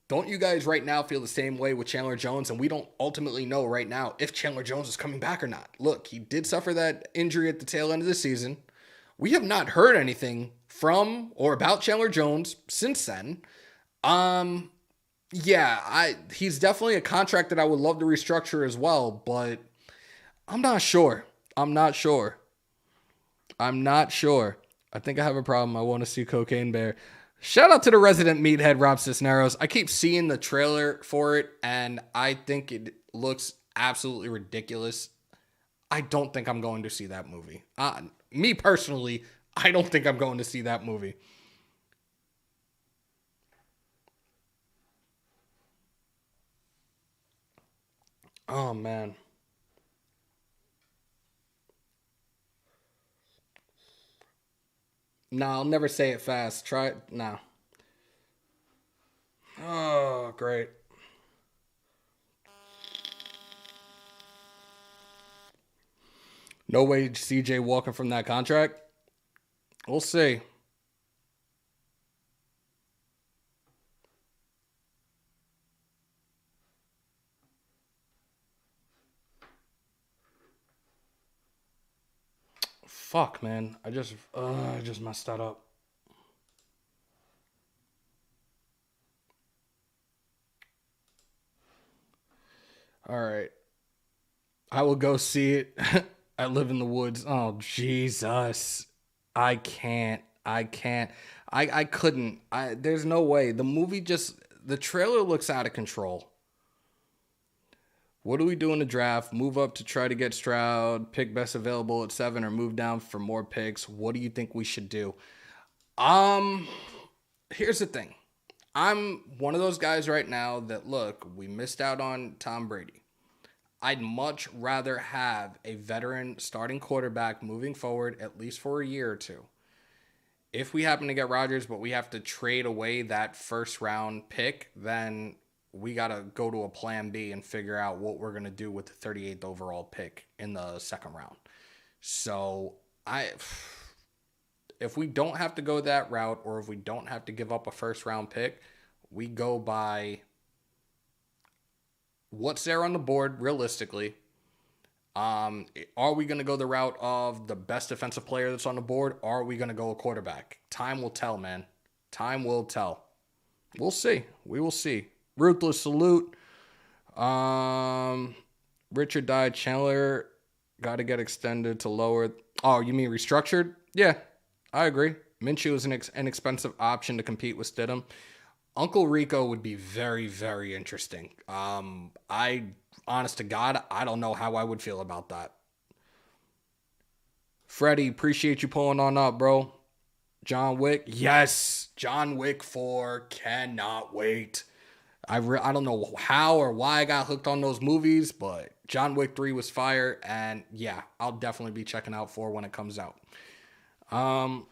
Don't you guys right now feel the same way with Chandler Jones? And we don't ultimately know right now if Chandler Jones is coming back or not. Look, he did suffer that injury at the tail end of the season. We have not heard anything from or about Chandler Jones since then. He's definitely a contract that I would love to restructure as well, but I'm not sure. I think I have a problem. I want to see Cocaine Bear. Shout out to the resident meathead, Rob Cisneros. I keep seeing the trailer for it, and I think it looks absolutely ridiculous. I don't think I'm going to see that movie. Me personally, I don't think I'm going to see that movie. Oh, man. Nah, I'll never say it fast. Try it. Nah. Oh, great. No way CJ walking from that contract. We'll see. Fuck, man. I just messed that up. All right. I will go see it. I live in the woods. Oh, Jesus. I can't. I couldn't. There's no way. The trailer looks out of control. What do we do in the draft? Move up to try to get Stroud, pick best available at 7, or move down for more picks? What do you think we should do? Here's the thing. I'm one of those guys right now that, look, we missed out on Tom Brady. I'd much rather have a veteran starting quarterback moving forward at least for a year or two. If we happen to get Rodgers, but we have to trade away that first round pick, then we got to go to a plan B and figure out what we're going to do with the 38th overall pick in the second round. So if we don't have to go that route, or if we don't have to give up a first round pick, we go by what's there on the board realistically. Are we going to go the route of the best defensive player that's on the board? Or are we going to go a quarterback? Time will tell, man. Time will tell. We'll see. We will see. Ruthless salute. Richard died. Chandler got to get extended to lower. Oh, you mean restructured? Yeah, I agree. Minshew is an inexpensive option to compete with Stidham. Uncle Rico would be very, very interesting. Honest to God, I don't know how I would feel about that. Freddie, appreciate you pulling on up, bro. John Wick. Yes, John Wick 4. Cannot wait. I don't know how or why I got hooked on those movies, but John Wick 3 was fire, and yeah, I'll definitely be checking out 4 when it comes out. You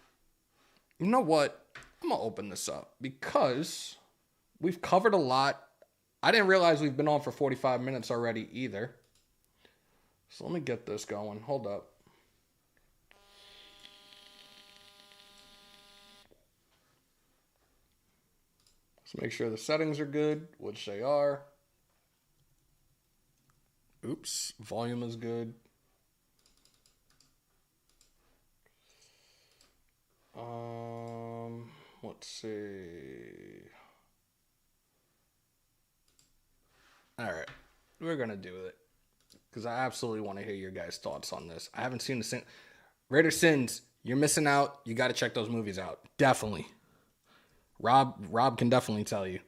know what? I'm going to open this up because we've covered a lot. I didn't realize we've been on for 45 minutes already either. So let me get this going. Hold up. Let's make sure the settings are good, which they are. Oops, volume is good. Let's see. All right, we're gonna do it because I absolutely want to hear your guys' thoughts on this. I haven't seen the Sin. Raider Sins. You're missing out. You got to check those movies out. Definitely. Rob can definitely tell you.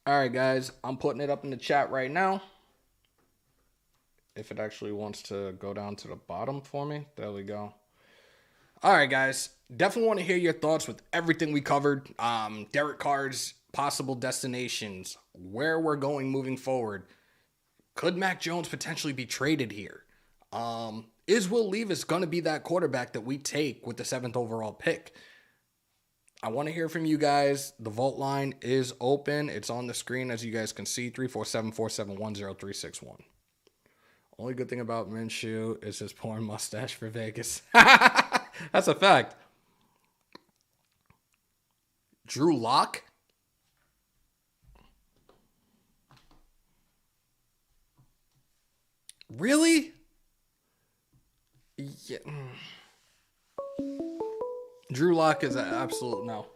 All right, guys. I'm putting it up in the chat right now. If it actually wants to go down to the bottom for me. There we go. All right, guys. Definitely want to hear your thoughts with everything we covered. Derek Carr's possible destinations, where we're going moving forward, could Mac Jones potentially be traded here? Is Will Levis going to be that quarterback that we take with the 7th overall pick? I want to hear from you guys. The vote line is open. It's on the screen, as you guys can see, 347-471-0361. Only good thing about Minshew is his porn mustache for Vegas. That's a fact. Drew Lock? Really? Yeah. Drew Lock is an absolute no.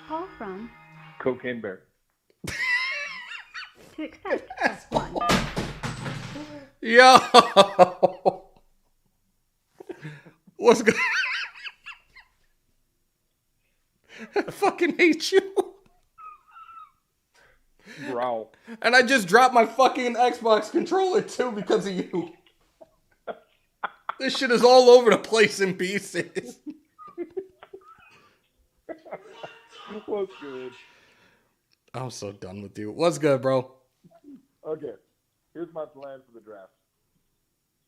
Call from Cocaine Bear. to accept press 1. Yo! What's good? I fucking hate you. Growl. And I just dropped my fucking Xbox controller too because of you. This shit is all over the place in pieces. What's good? I'm so done with you. What's good, bro? Okay, here's my plan for the draft.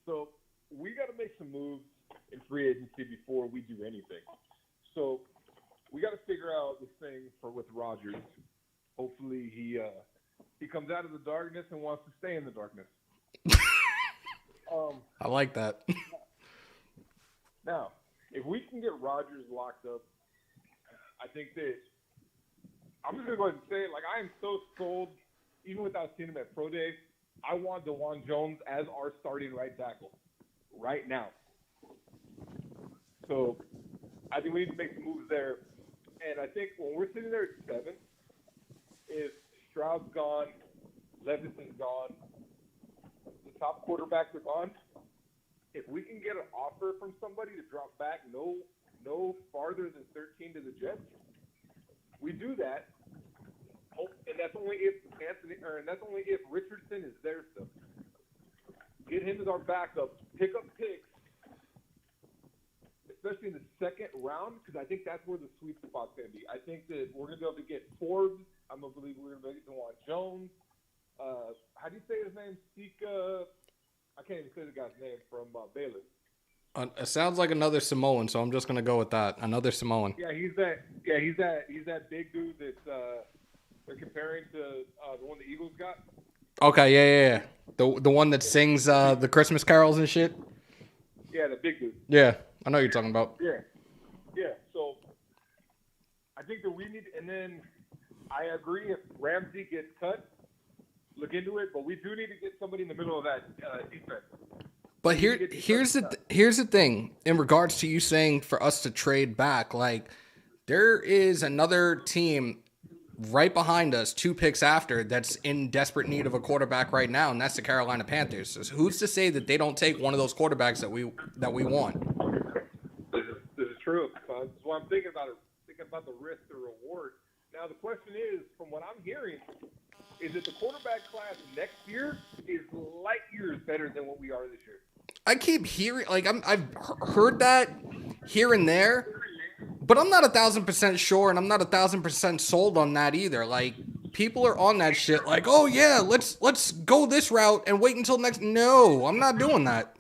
So we got to make some moves in free agency before we do anything. So we got to figure out this thing with Rodgers. Hopefully he comes out of the darkness and wants to stay in the darkness. I like that. Now, if we can get Rodgers locked up, I think that I'm just gonna go ahead and say it. Like, I am so sold, even without seeing him at Pro Day. I want DeJuan Jones as our starting right tackle right now. So I think we need to make some moves there. And I think when we're sitting there at 7, if Stroud's gone, Levis is gone, the top quarterbacks are gone, if we can get an offer from somebody to drop back no farther than 13 to the Jets, we do that. And that's only if Richardson is there still. Get him as our backup, pick up picks, especially in the second round, because I think that's where the sweet spot's going to be. I think that we're going to be able to get Forbes. I'm going to believe we're going to get DeJuan Jones. How do you say his name? Sika. I can't even say the guy's name from Baylor. It sounds like another Samoan, so I'm just gonna go with that. Another Samoan. Yeah, he's that big dude that they're comparing to the one the Eagles got. Okay, yeah. The one that sings the Christmas carols and shit. Yeah, the big dude. Yeah, I know what you're talking about. Yeah. So I think that we need, and then I agree if Ramsey gets cut, look into it. But we do need to get somebody in the middle of that defense. But here's the thing in regards to you saying for us to trade back. Like, there is another team right behind us, 2 picks after, that's in desperate need of a quarterback right now, and that's the Carolina Panthers. So who's to say that they don't take one of those quarterbacks that we want? This is true. That's what I'm thinking about. Thinking about the risk to reward. Now the question is, from what I'm hearing, is that the quarterback class next year is light years better than what we are this year. I keep hearing, like, I've heard that here and there, but I'm not 1,000% sure, and I'm not 1,000% sold on that either. Like, people are on that shit, like, oh yeah, let's go this route and wait until next. No, I'm not doing that.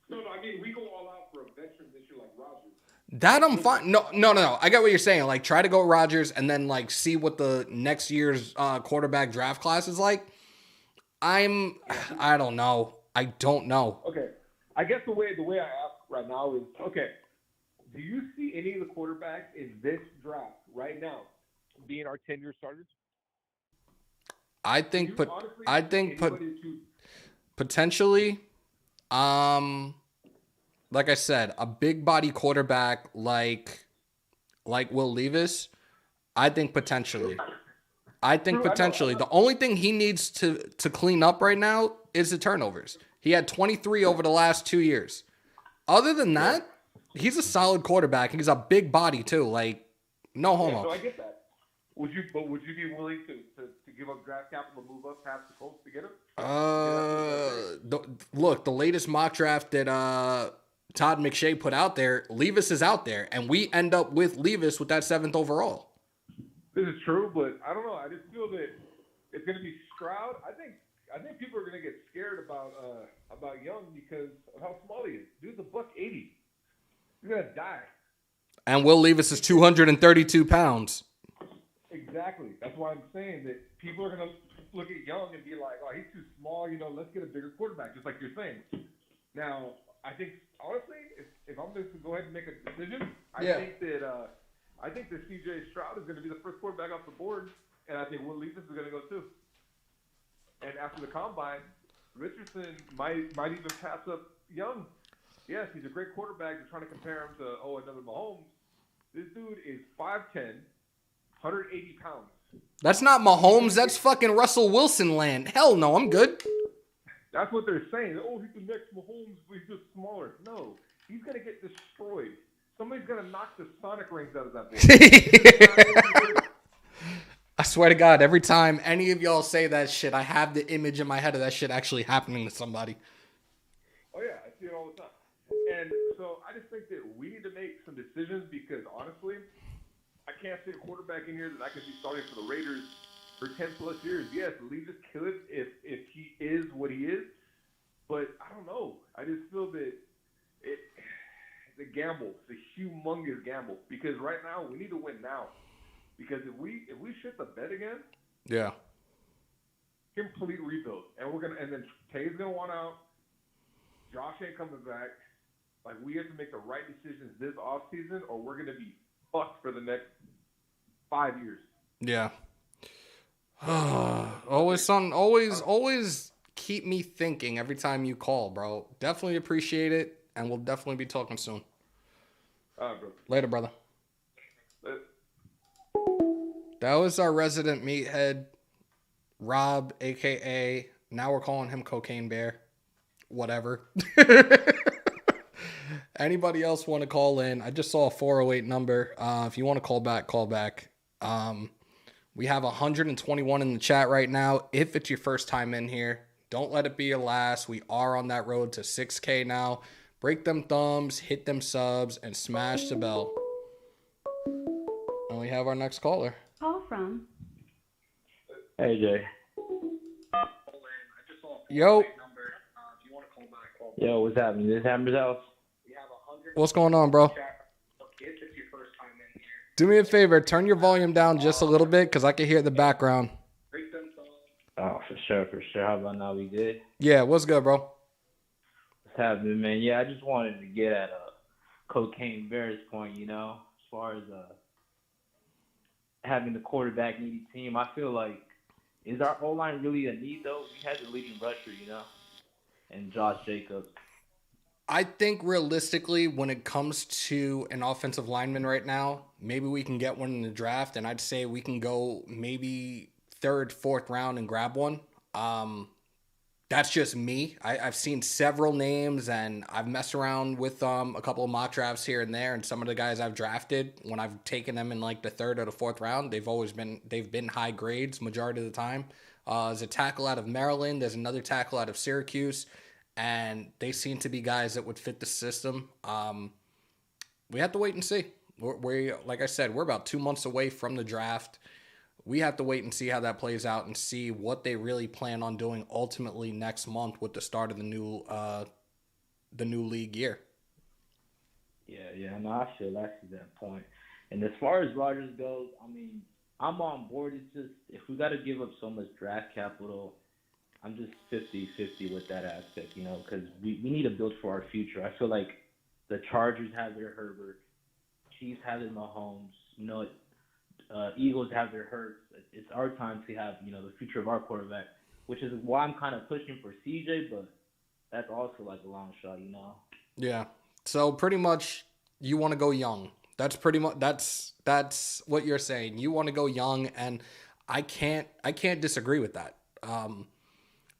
No, I mean, we go all out for a veteran this year like Rodgers. That I'm fine. No. I get what you're saying. Like, try to go Rodgers and then like see what the next year's quarterback draft class is like. I don't know. I don't know. Okay, I guess the way I ask right now is, okay, do you see any of the quarterbacks in this draft right now being our 10-year starters? Potentially, like I said, a big body quarterback like Will Levis, I think potentially. The only thing he needs to clean up right now is the turnovers. He had 23 over the last 2 years. Other than that, he's a solid quarterback. He's a big body too. Like, no homo. Yeah, so I get that. Would you be willing to give up draft capital to move up past the Colts to get him? Look, the latest mock draft that Todd McShay put out there, Levis is out there, and we end up with Levis with that 7th overall. This is true, but I don't know. I just feel that it's going to be Stroud. I think people are going to get scared about Young because of how small he is. Dude's a $180. He's going to die. And Will Levis is 232 pounds. Exactly. That's why I'm saying that people are going to look at Young and be like, oh, he's too small. Let's get a bigger quarterback, just like you're saying. Now, I think, honestly, if I'm just to go ahead and make a decision, I think that C.J. Stroud is going to be the first quarterback off the board, and I think Will Levis is going to go too. And after the combine, Richardson might even pass up Young. Yes, he's a great quarterback. They're trying to compare him to another Mahomes. This dude is 5'10", 180 pounds. That's not Mahomes. That's fucking Russell Wilson land. Hell no, I'm good. That's what they're saying. Oh, he's the next Mahomes, but he's just smaller. No, he's going to get destroyed. Somebody's going to knock the Sonic rings out of that boy. I swear to God, every time any of y'all say that shit, I have the image in my head of that shit actually happening to somebody. Oh, yeah, I see it all the time. And so I just think that we need to make some decisions because, honestly, I can't see a quarterback in here that I can see starting for the Raiders for 10-plus years. Yes, Levis could if he is what he is. But I don't know. I just feel that it's a gamble. It's a humongous gamble because right now we need to win now. Because if we shit the bed again, yeah, complete rebuild, and then Tay's gonna want out. Josh ain't coming back. Like we have to make the right decisions this offseason, or we're gonna be fucked for the next 5 years. Yeah. Always keep me thinking every time you call, bro. Definitely appreciate it, and we'll definitely be talking soon. All right, bro. Later, brother. That was our resident meathead, Rob, a.k.a. now we're calling him Cocaine Bear. Whatever. Anybody else want to call in? I just saw a 408 number. If you want to call back, call back. We have 121 in the chat right now. If it's your first time in here, don't let it be your last. We are on that road to 6K now. Break them thumbs, hit them subs, and smash the bell. And we have our next caller. Call from. Hey, Jay. Yo. Yo, what's happening? This Hammer's house? What's going on, bro? Do me a favor. Turn your volume down just a little bit because I can hear the background. Oh, for sure. How about now? We good? Yeah, what's good, bro? What's happening, man? Yeah, I just wanted to get at Cocaine Bear's point, as far as having the quarterback needy team. I feel like, is our O-line really a need, though? We had the leading rusher, and Josh Jacobs. I think realistically, when it comes to an offensive lineman right now, maybe we can get one in the draft, and I'd say we can go maybe 3rd, 4th round and grab one. That's just me. I've seen several names, and I've messed around with a couple of mock drafts here and there, and some of the guys I've drafted, when I've taken them in like the 3rd or the 4th round, they've been high grades majority of the time. There's a tackle out of Maryland. There's another tackle out of Syracuse. And they seem to be guys that would fit the system. We have to wait and see. We like I said, we're about 2 months away from the draft. We have to wait and see how that plays out and see what they really plan on doing ultimately next month with the start of the new league year. Yeah, no, I see that point. And as far as Rodgers goes, I mean, I'm on board. It's just if we got to give up so much draft capital, I'm just 50-50 with that aspect, because we need to build for our future. I feel like the Chargers have their Herbert, Chiefs have their Mahomes, Eagles have their Hurts. It's our time to have, the future of our quarterback, which is why I'm kind of pushing for CJ, but that's also like a long shot, Yeah. So pretty much you want to go young. That's pretty much that's what you're saying. You want to go young, and I can't disagree with that.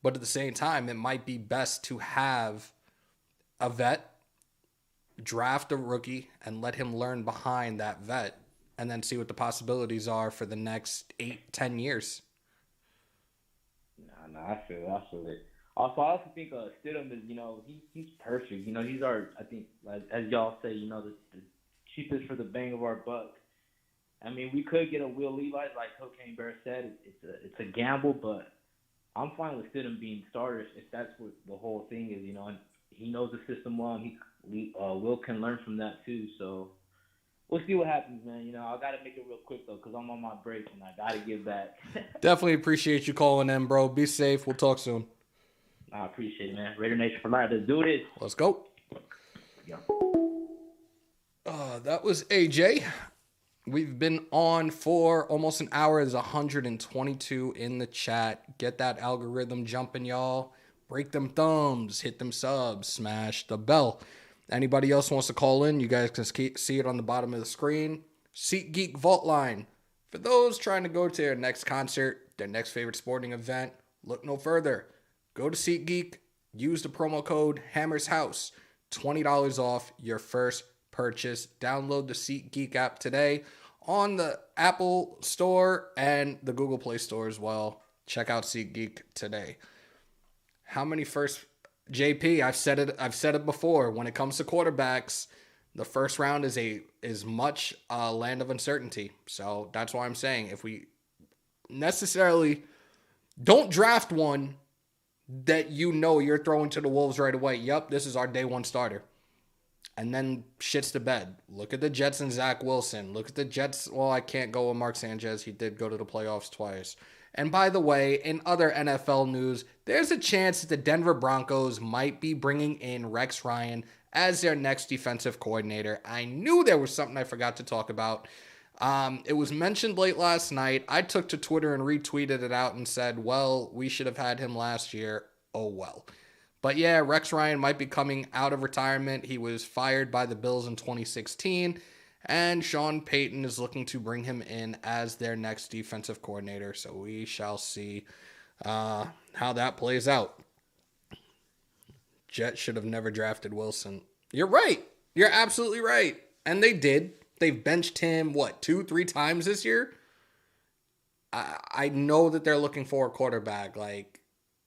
But at the same time, it might be best to have a vet, draft a rookie, and let him learn behind that vet, and then see what the possibilities are for the next 8-10 years. No, I feel it. Also, I also think Stidham is, he's perfect. He's our, I think, like, as y'all say, the cheapest for the bang of our buck. I mean, we could get a Will Levi, like Cocaine Bear said. It's a gamble, but I'm fine with Stidham being starter if that's what the whole thing is, And he knows the system well, and Will can learn from that too. So we'll see what happens, man. I got to make it real quick though, because I'm on my break and I got to give back. Definitely appreciate you calling in, bro. Be safe. We'll talk soon. I appreciate it, man. Raider Nation for life. Let's do this. Let's go. Yeah. That was AJ. We've been on for almost an hour. There's 122 in the chat. Get that algorithm jumping, y'all. Break them thumbs. Hit them subs. Smash the bell. Anybody else wants to call in, you guys can see it on the bottom of the screen. SeatGeek Vault Line. For those trying to go to their next concert, their next favorite sporting event, look no further. Go to SeatGeek. Use the promo code HammersHouse. $20 off your first purchase. Download the SeatGeek app today on the Apple Store and the Google Play Store as well. Check out SeatGeek today. How many first... JP, I've said it before. When it comes to quarterbacks, the first round is much land of uncertainty. So that's why I'm saying if we necessarily don't draft one that you're throwing to the Wolves right away. Yep, this is our day one starter. And then shits to bed. Look at the Jets and Zach Wilson. Look at the Jets. Well, I can't go with Mark Sanchez. He did go to the playoffs twice. And by the way, in other NFL news, there's a chance that the Denver Broncos might be bringing in Rex Ryan as their next defensive coordinator. I knew there was something I forgot to talk about. It was mentioned late last night. I took to Twitter and retweeted it out and said, well, we should have had him last year. Oh, well. But yeah, Rex Ryan might be coming out of retirement. He was fired by the Bills in 2016. And Sean Payton is looking to bring him in as their next defensive coordinator. So we shall see how that plays out. Jets should have never drafted Wilson. You're right. You're absolutely right. And they did. They've benched him, 2-3 times this year? I know that they're looking for a quarterback. Like,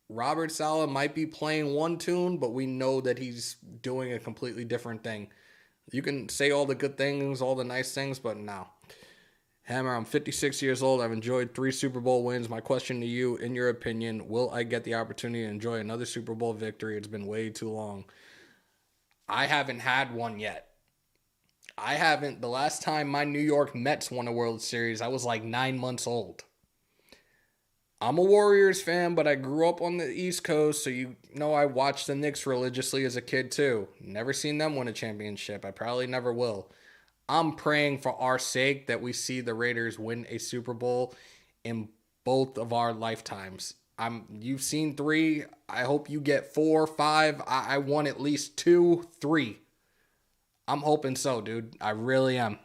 Robert Saleh might be playing one tune, but we know that he's doing a completely different thing. You can say all the good things, all the nice things, but no. Hammer, I'm 56 years old. I've enjoyed 3 Super Bowl wins. My question to you, in your opinion, will I get the opportunity to enjoy another Super Bowl victory? It's been way too long. I haven't had one yet. I haven't. The last time my New York Mets won a World Series, I was like 9 months old. I'm a Warriors fan, but I grew up on the East Coast, so I watched the Knicks religiously as a kid too. Never seen them win a championship. I probably never will. I'm praying for our sake that we see the Raiders win a Super Bowl in both of our lifetimes. You've seen 3. I hope you get 4, 5. I want at least 2, 3. I'm hoping so, dude. I really am.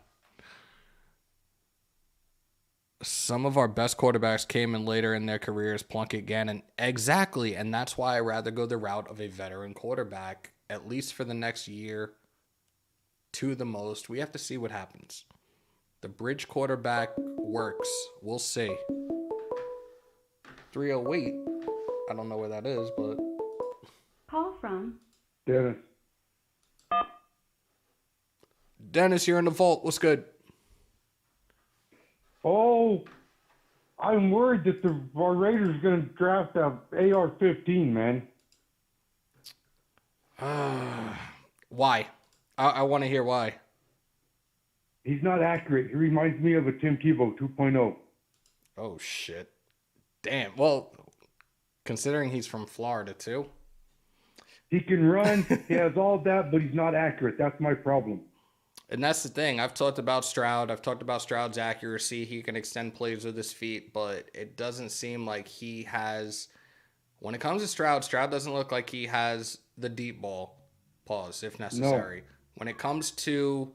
Some of our best quarterbacks came in later in their careers, Plunkett, Gannon. Exactly, and that's why I'd rather go the route of a veteran quarterback, at least for the next year, 2 the most. We have to see what happens. The bridge quarterback works. We'll see. 308. I don't know where that is, but... Call from Dennis. Dennis, you're in the vault. What's good? Oh, I'm worried that our Raiders are going to draft a AR-15, man. Why? I want to hear why. He's not accurate. He reminds me of a Tim Tebow 2.0. Oh, shit. Damn. Well, considering he's from Florida, too. He can run. He has all that, but he's not accurate. That's my problem. And that's the thing. I've talked about Stroud. I've talked about Stroud's accuracy. He can extend plays with his feet, but it doesn't seem like he has... When it comes to Stroud doesn't look like he has the deep ball. Pause, if necessary. No. When it comes to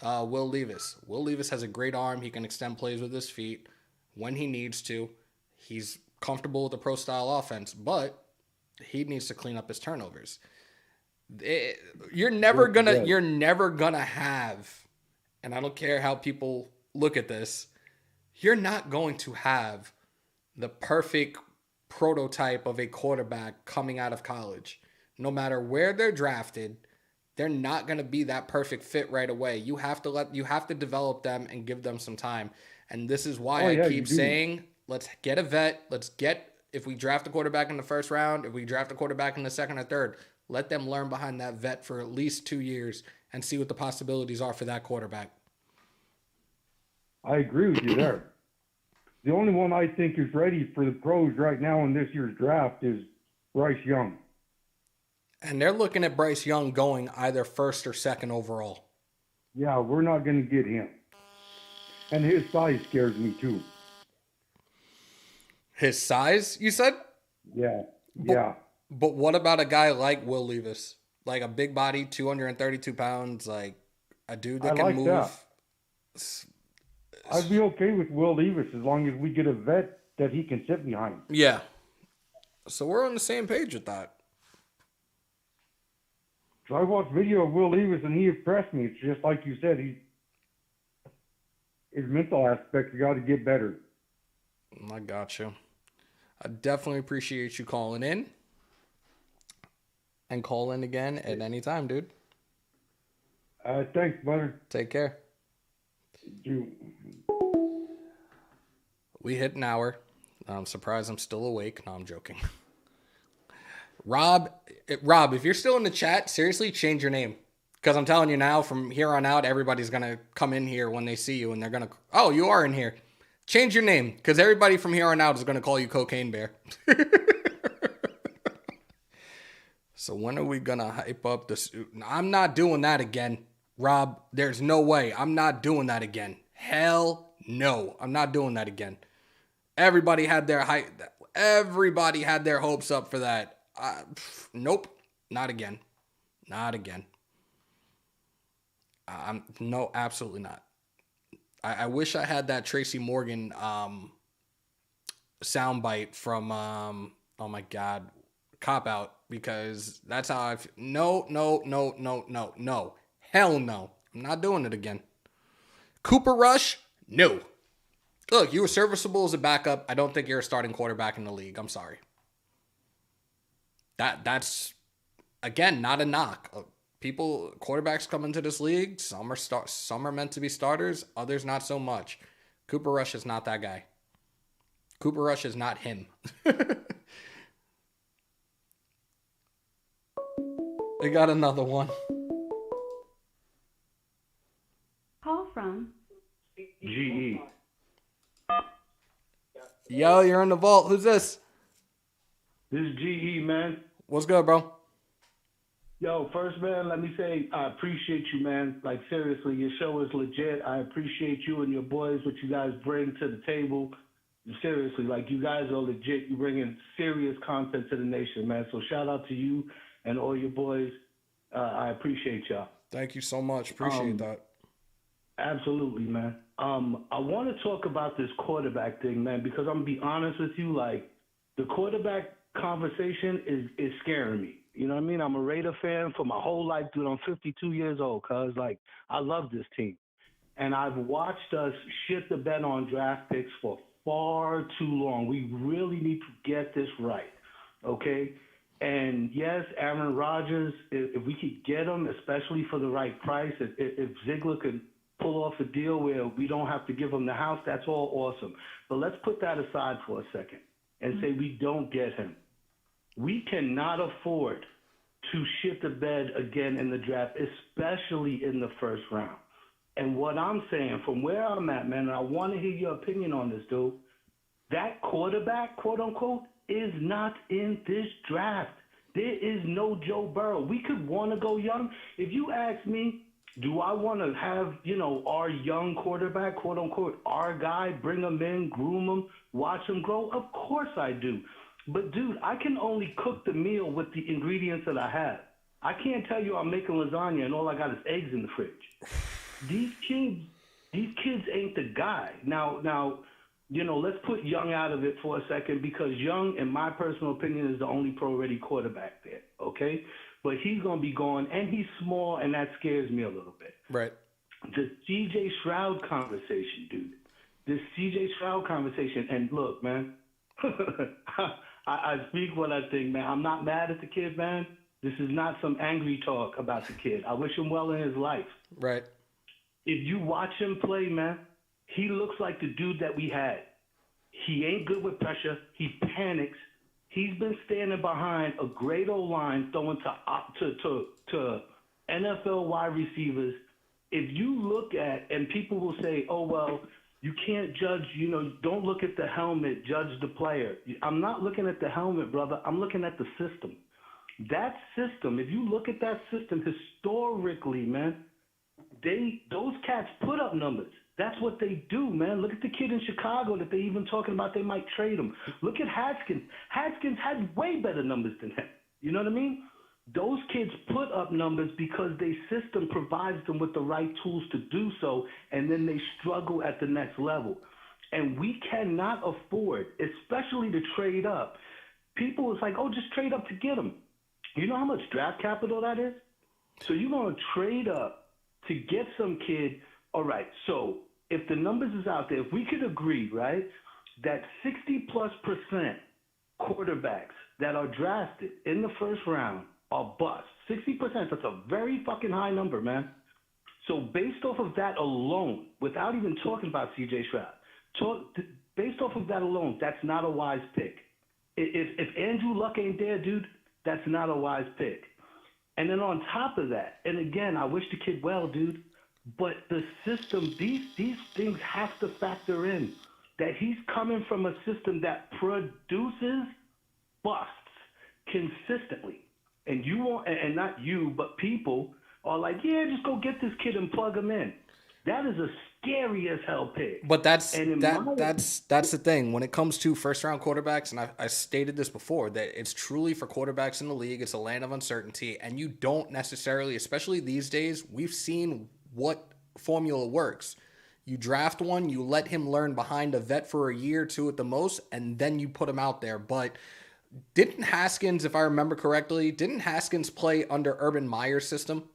Will Levis has a great arm. He can extend plays with his feet when he needs to. He's comfortable with the pro-style offense, but he needs to clean up his turnovers. You're never gonna have, and I don't care how people look at this, you're not going to have the perfect prototype of a quarterback coming out of college. No matter where they're drafted, they're not going to be that perfect fit right away. You have to develop them and give them some time. And this is why I keep saying, let's get a vet. If we draft a quarterback in the first round, if we draft a quarterback in the second or third, let them learn behind that vet for at least 2 years and see what the possibilities are for that quarterback. I agree with you there. The only one I think is ready for the pros right now in this year's draft is Bryce Young. And they're looking at Bryce Young going either first or second overall. Yeah, we're not going to get him. And his size scares me too. His size, you said? Yeah. But what about a guy like Will Levis? Like a big body, 232 pounds, like a dude that can move. That. I'd be okay with Will Levis as long as we get a vet that he can sit behind. Yeah. So we're on the same page with that. So I watched video of Will Levis and he impressed me. It's just like you said, his mental aspects got to get better. I got you. I definitely appreciate you calling in. And call in again at any time, dude. Thanks, brother. Take care. We hit an hour. I'm surprised I'm still awake. No, I'm joking. Rob, if you're still in the chat, seriously, change your name. Because I'm telling you now, from here on out, everybody's going to come in here when they see you, and they're going to, oh, you are in here. Change your name, because everybody from here on out is going to call you Cocaine Bear. So when are we going to hype up the suit? I'm not doing that again, Rob. There's no way. I'm not doing that again. Hell no. I'm not doing that again. Everybody had their hopes up for that. Nope. Not again. Not again. No, absolutely not. I wish I had that Tracy Morgan soundbite from oh my God, Cop Out, because that's how I feel. No. Hell no. I'm not doing it again. Cooper Rush? No. Look, you were serviceable as a backup. I don't think you're a starting quarterback in the league. I'm sorry. That's again not a knock. Quarterbacks come into this league. Some are meant to be starters. Others not so much. Cooper Rush is not that guy. Cooper Rush is not him. We got another one. Call from GE. Yo, you're in the vault. Who's this? This is GE, man. What's good, bro? Yo, first, man, let me say I appreciate you, man. Like, seriously, your show is legit. I appreciate you and your boys, what you guys bring to the table. Seriously, like, you guys are legit. You bring in serious content to the nation, man. So shout out to you and all your boys. I appreciate y'all. Thank you so much. Appreciate that. Absolutely, man. I want to talk about this quarterback thing, man, because I'm going to be honest with you. Like, the quarterback conversation is scaring me. You know what I mean? I'm a Raider fan for my whole life, dude. I'm 52 years old, cuz, like, I love this team. And I've watched us shit the bed on draft picks for far too long. We really need to get this right, okay? And, yes, Aaron Rodgers, if we could get him, especially for the right price, if Ziegler could pull off a deal where we don't have to give him the house, that's all awesome. But let's put that aside for a second and say we don't get him. We cannot afford to shit the bed again in the draft, especially in the first round. And what I'm saying, from where I'm at, man, and I want to hear your opinion on this, dude, that quarterback, quote unquote, is not in this draft. There is no Joe Burrow. We could want to go young. If you ask me, do I want to have, our young quarterback, quote unquote, our guy, bring him in, groom him, watch him grow? Of course I do. But, dude, I can only cook the meal with the ingredients that I have. I can't tell you I'm making lasagna and all I got is eggs in the fridge. These kids ain't the guy. Now, let's put Young out of it for a second, because Young, in my personal opinion, is the only pro-ready quarterback there, okay? But he's going to be gone, and he's small, and that scares me a little bit. Right. The C.J. Stroud conversation, dude. This C.J. Stroud conversation, and look, man, I speak what I think, man. I'm not mad at the kid, man. This is not some angry talk about the kid. I wish him well in his life. Right. If you watch him play, man, he looks like the dude that we had. He ain't good with pressure. He panics. He's been standing behind a great O-line throwing to NFL wide receivers. If you look at, and people will say, oh, well, you can't judge, don't look at the helmet, judge the player. I'm not looking at the helmet, brother. I'm looking at the system. That system, if you look at that system historically, man, those cats put up numbers. That's what they do, man. Look at the kid in Chicago that they even talking about they might trade him. Look at Haskins. Haskins had way better numbers than him. You know what I mean? Those kids put up numbers because their system provides them with the right tools to do so, and then they struggle at the next level. And we cannot afford, especially to trade up. People is like, oh, just trade up to get them. You know how much draft capital that is? So you're going to trade up to get some kid. All right, so if the numbers is out there, if we could agree, right, that 60+% quarterbacks that are drafted in the first round are bust. 60%, that's a very fucking high number, man. So based off of that alone, without even talking about C.J. Stroud, based off of that alone, that's not a wise pick. If Andrew Luck ain't there, dude, that's not a wise pick. And then on top of that, and again, I wish the kid well, dude, but the system, these things have to factor in that he's coming from a system that produces busts consistently. And you want, and not you, but people are like, yeah, just go get this kid and plug him in. That is a scary as hell pick. But that's the thing. When it comes to first round quarterbacks, and I stated this before, that it's truly for quarterbacks in the league, it's a land of uncertainty, and you don't necessarily, especially these days, we've seen what formula works. You draft one, you let him learn behind a vet for a year or two at the most, and then you put him out there. But didn't Haskins, if I remember correctly, play under Urban Meyer's system?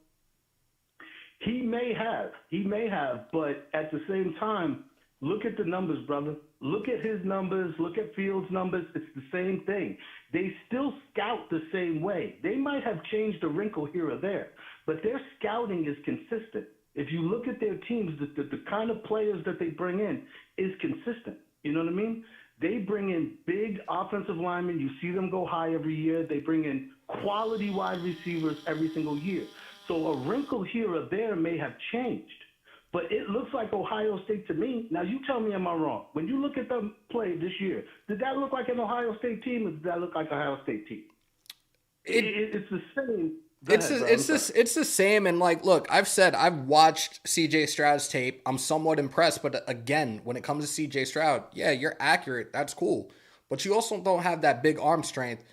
He may have, but at the same time, look at the numbers, brother. Look at his numbers, look at Fields' numbers. It's the same thing. They still scout the same way. They might have changed a wrinkle here or there, but their scouting is consistent. If you look at their teams, the kind of players that they bring in is consistent. You know what I mean? They bring in big offensive linemen. You see them go high every year. They bring in quality wide receivers every single year. So a wrinkle here or there may have changed, but it looks like Ohio State to me. Now, you tell me, am I wrong? When you look at them play this year, did that look like an Ohio State team, or did that look like an Ohio State team? It's the same. It's the same. And like, look, I've watched CJ Stroud's tape. I'm somewhat impressed, but again, when it comes to CJ Stroud, yeah, you're accurate. That's cool. But you also don't have that big arm strength,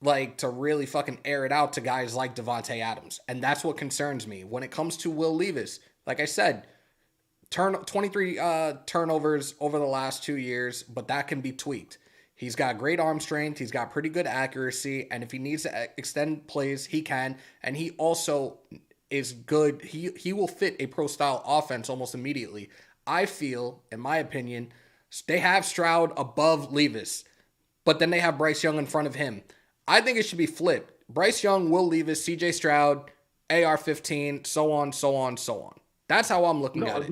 like, to really fucking air it out to guys like Devontae Adams. And that's what concerns me. When it comes to Will Levis, like I said, 23 turnovers over the last 2 years, but that can be tweaked. He's got great arm strength. He's got pretty good accuracy. And if he needs to extend plays, he can. And he also is good. He will fit a pro-style offense almost immediately. I feel, in my opinion, they have Stroud above Levis, but then they have Bryce Young in front of him. I think it should be flipped. Bryce Young, Will Levis, CJ Stroud, AR-15, so on, so on, so on. That's how I'm looking at it.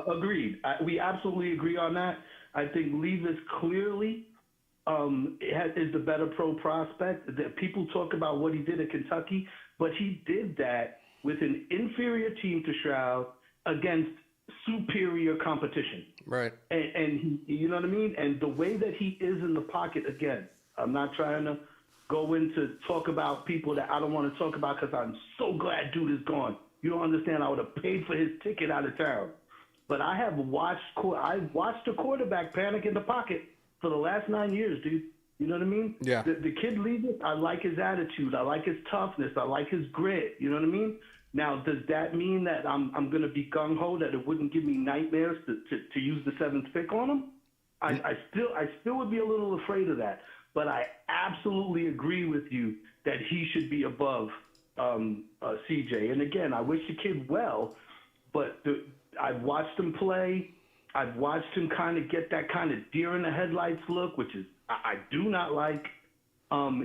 Agreed. We absolutely agree on that. I think Levis clearly is the better pro prospect. That people talk about what he did at Kentucky, but he did that with an inferior team to Stroud against superior competition. Right. And he, you know what I mean? And the way that he is in the pocket, again, I'm not trying to go into talk about people that I don't want to talk about because I'm so glad dude is gone. You don't understand. I would have paid for his ticket out of town. But I watched a quarterback panic in the pocket for the last 9 years, dude. You know what I mean? Yeah. The kid Levis, I like his attitude. I like his toughness. I like his grit. You know what I mean? Now, does that mean that I'm going to be gung-ho, that it wouldn't give me nightmares to use the 7th pick on him? I still would be a little afraid of that. But I absolutely agree with you that he should be above CJ. And again, I wish the kid well, but I've watched him play. I've watched him kind of get that kind of deer in the headlights look, which is I do not like.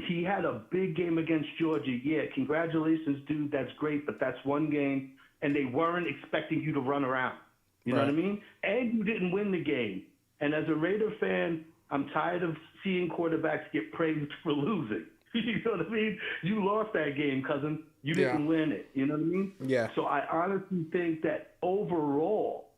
He had a big game against Georgia. Yeah, congratulations, dude. That's great, but that's one game, and they weren't expecting you to run around. You know what I mean? And you didn't win the game. And as a Raider fan, I'm tired of seeing quarterbacks get praised for losing. You know what I mean? You lost that game, cousin. You didn't win it. You know what I mean? Yeah. So I honestly think that overall,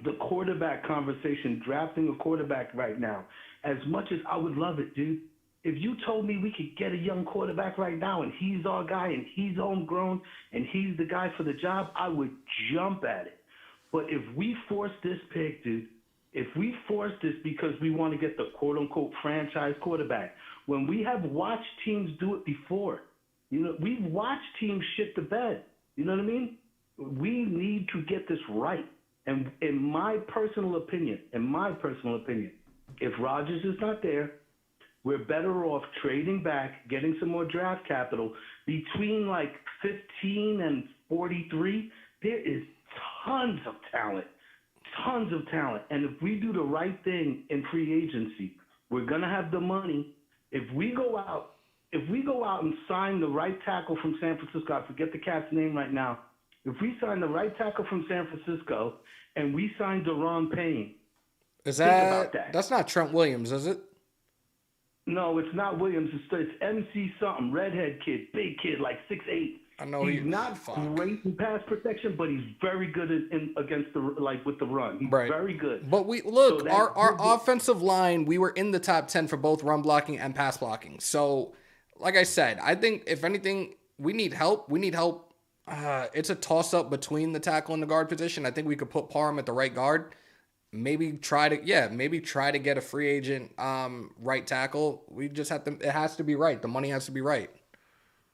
the quarterback conversation, drafting a quarterback right now, as much as I would love it, dude, if you told me we could get a young quarterback right now and he's our guy and he's homegrown and he's the guy for the job, I would jump at it. But if we force this pick, dude, if we force this because we want to get the quote-unquote franchise quarterback, when we have watched teams do it before, you know, we've watched teams shit the bed. You know what I mean? We need to get this right. And in my personal opinion, if Rodgers is not there, we're better off trading back, getting some more draft capital. Between like 15 and 43, there is tons of talent. And if we do the right thing in free agency, we're going to have the money. If we go out and sign the right tackle from San Francisco, I forget the cat's name right now. If we sign the right tackle from San Francisco and we sign Daron Payne, is think about that. That's not Trent Williams, is it? No, it's not Williams. It's MC something, redhead kid, big kid, like 6'8". I know he's not great in pass protection, but he's very good against with the run. He's very good. But our offensive line, we were in the top 10 for both run blocking and pass blocking. So, like I said, I think if anything, we need help. It's a toss up between the tackle and the guard position. I think we could put Parham at the right guard. Maybe try to get a free agent right tackle. We just have to. It has to be right. The money has to be right.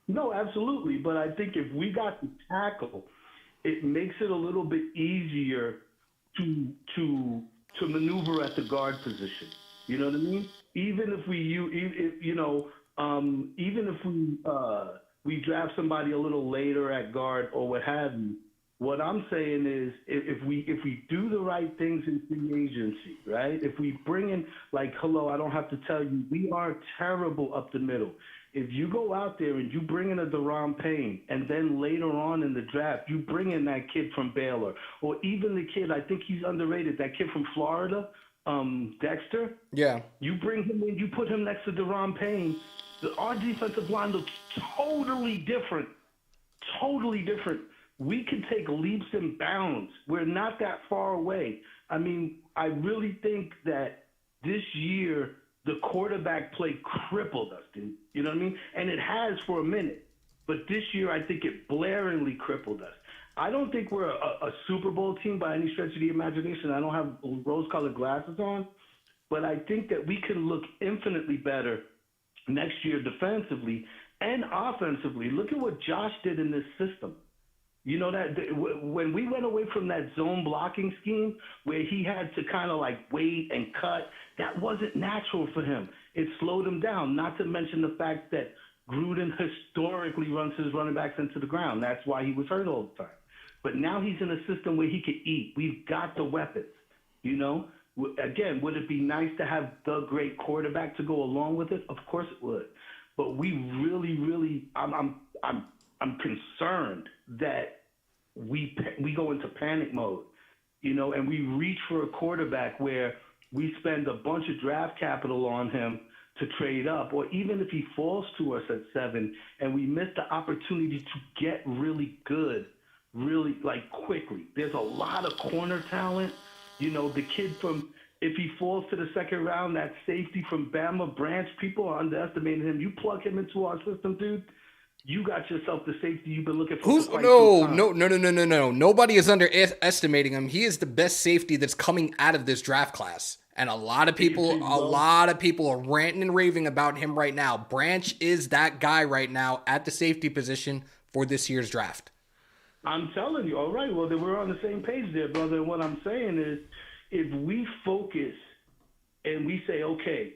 No, absolutely. But I think if we got the tackle, it makes it a little bit easier to maneuver at the guard position. You know what I mean? Even if we draft somebody a little later at guard or what have you. What I'm saying is, if we do the right things in free agency, right? If we bring in, like, hello, I don't have to tell you, we are terrible up the middle. If you go out there and you bring in a Daron Payne, and then later on in the draft, you bring in that kid from Baylor, or even the kid, I think he's underrated, that kid from Florida, Dexter. Yeah. You bring him in, you put him next to Daron Payne, our defensive line looks totally different. Totally different. We can take leaps and bounds. We're not that far away. I mean, I really think that this year the quarterback play crippled us, dude. You know what I mean? And it has for a minute. But this year I think it blaringly crippled us. I don't think we're a Super Bowl team by any stretch of the imagination. I don't have rose-colored glasses on. But I think that we can look infinitely better next year defensively and offensively. Look at what Josh did in this system. You know, that when we went away from that zone blocking scheme where he had to kind of like wait and cut, that wasn't natural for him. It slowed him down, not to mention the fact that Gruden historically runs his running backs into the ground. That's why he was hurt all the time. But now he's in a system where he could eat. We've got the weapons, you know. Again, would it be nice to have the great quarterback to go along with it? Of course it would. But we really, I'm concerned that we go into panic mode, you know, and we reach for a quarterback where we spend a bunch of draft capital on him to trade up, or even if he falls to us at 7 and we miss the opportunity to get really good, really like quickly. There's a lot of corner talent. You know, the kid from, if he falls to the second round, that safety from Bama, Branch, people are underestimating him. You plug him into our system, dude, you got yourself the safety you've been looking for. No. Nobody is underestimating him. He is the best safety that's coming out of this draft class. And a lot of people are ranting and raving about him right now. Branch is that guy right now at the safety position for this year's draft. I'm telling you. All right. Well, then we're on the same page there, brother. And what I'm saying is, if we focus and we say, okay,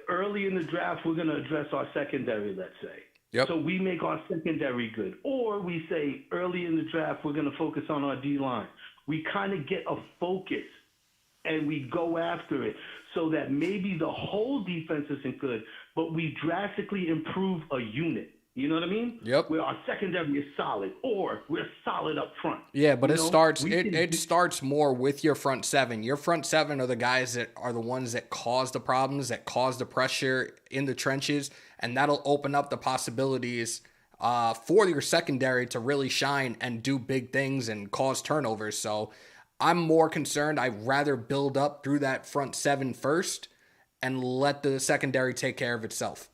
early in the draft, we're going to address our secondary, let's say. Yep. So we make our secondary good. Or we say early in the draft, we're going to focus on our D-line. We kind of get a focus and we go after it so that maybe the whole defense isn't good, but we drastically improve a unit. You know what I mean? Yep. Where our secondary is solid, or we're solid up front. Yeah, but You it know, starts we it, can- it starts more with your front seven. Your front seven are the guys that are the ones that cause the problems, that cause the pressure in the trenches, and that'll open up the possibilities for your secondary to really shine and do big things and cause turnovers. So I'm more concerned. I'd rather build up through that front seven first and let the secondary take care of itself.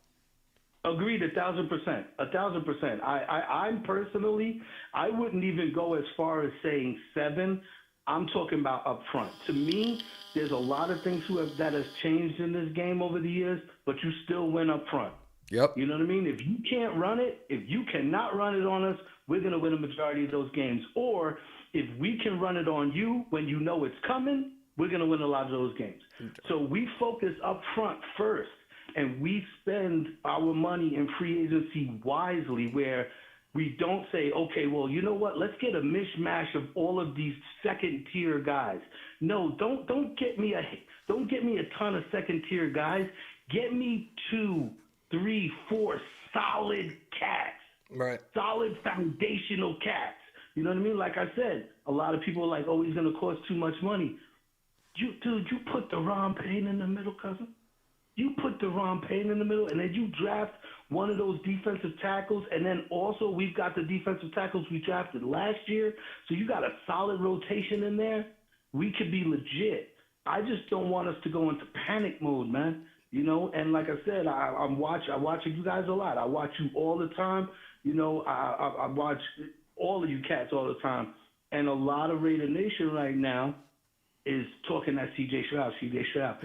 Agreed, 1,000%. 1,000%. I'm personally, I wouldn't even go as far as saying 7. I'm talking about up front. To me, there's a lot of things that has changed in this game over the years, but you still win up front. Yep. You know what I mean? If you can't run it, if you cannot run it on us, we're going to win a majority of those games. Or if we can run it on you when you know it's coming, we're going to win a lot of those games. So we focus up front first, and we spend our money in free agency wisely, where we don't say, okay, well, you know what? Let's get a mishmash of all of these second-tier guys. No, don't get me a ton of second-tier guys. Get me 2, 3, 4 solid cats. Right. Solid foundational cats. You know what I mean? Like I said, a lot of people are like, oh, he's going to cost too much money. You put the Ron Payne in the middle, cousin. You put the Ron Payne in the middle, and then you draft one of those defensive tackles, and then also we've got the defensive tackles we drafted last year, so you got a solid rotation in there. We could be legit. I just don't want us to go into panic mode, man. You know, and like I said, I'm watching you guys a lot. I watch you all the time. You know, I watch all of you cats all the time, and a lot of Raider Nation right now is talking that CJ Stroud,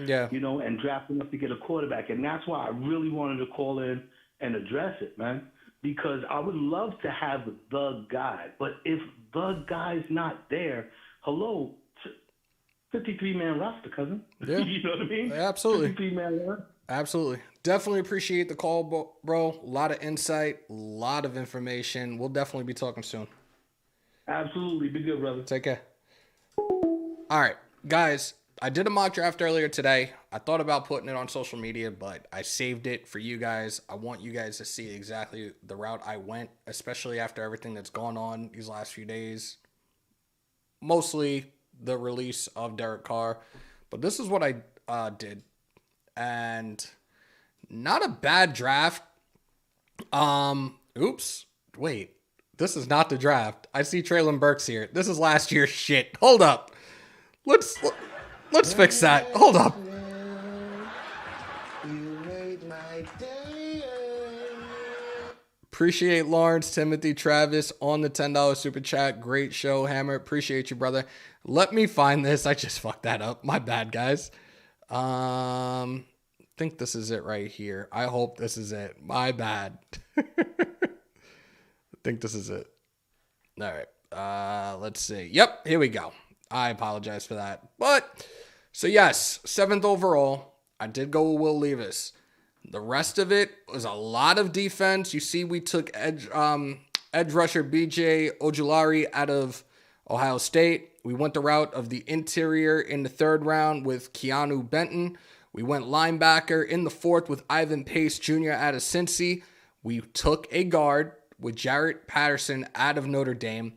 Yeah. you know, and drafting up to get a quarterback. And that's why I really wanted to call in and address it, man, because I would love to have the guy. But if the guy's not there, 53-man roster, cousin. Yeah. You know what I mean? Absolutely. 53-man roster. Absolutely. Definitely appreciate the call, bro. A lot of insight, a lot of information. We'll definitely be talking soon. Absolutely. Be good, brother. Take care. All right, guys, I did a mock draft earlier today. I thought about putting it on social media, but I saved it for you guys. I want you guys to see exactly the route I went, especially after everything that's gone on these last few days. Mostly the release of Derek Carr. But this is what I did. And not a bad draft. Oops. Wait. This is not the draft. I see Traylon Burks here. This is last year's shit. Hold up. Let's fix that. Hold up. Appreciate Lawrence, Timothy, Travis on the $10 super chat. Great show, Hammer. Appreciate you, brother. Let me find this. I just fucked that up. My bad, guys. Think this is it right here. I hope this is it. My bad. I think this is it. All right. Let's see. Yep, here we go. I apologize for that. But, so yes, 7th overall. I did go with Will Levis. The rest of it was a lot of defense. You see, we took edge rusher BJ Ojulari out of Ohio State. We went the route of the interior in the 3rd round with Keanu Benton. We went linebacker in the 4th with Ivan Pace Jr. out of Cincy. We took a guard with Jarrett Patterson out of Notre Dame.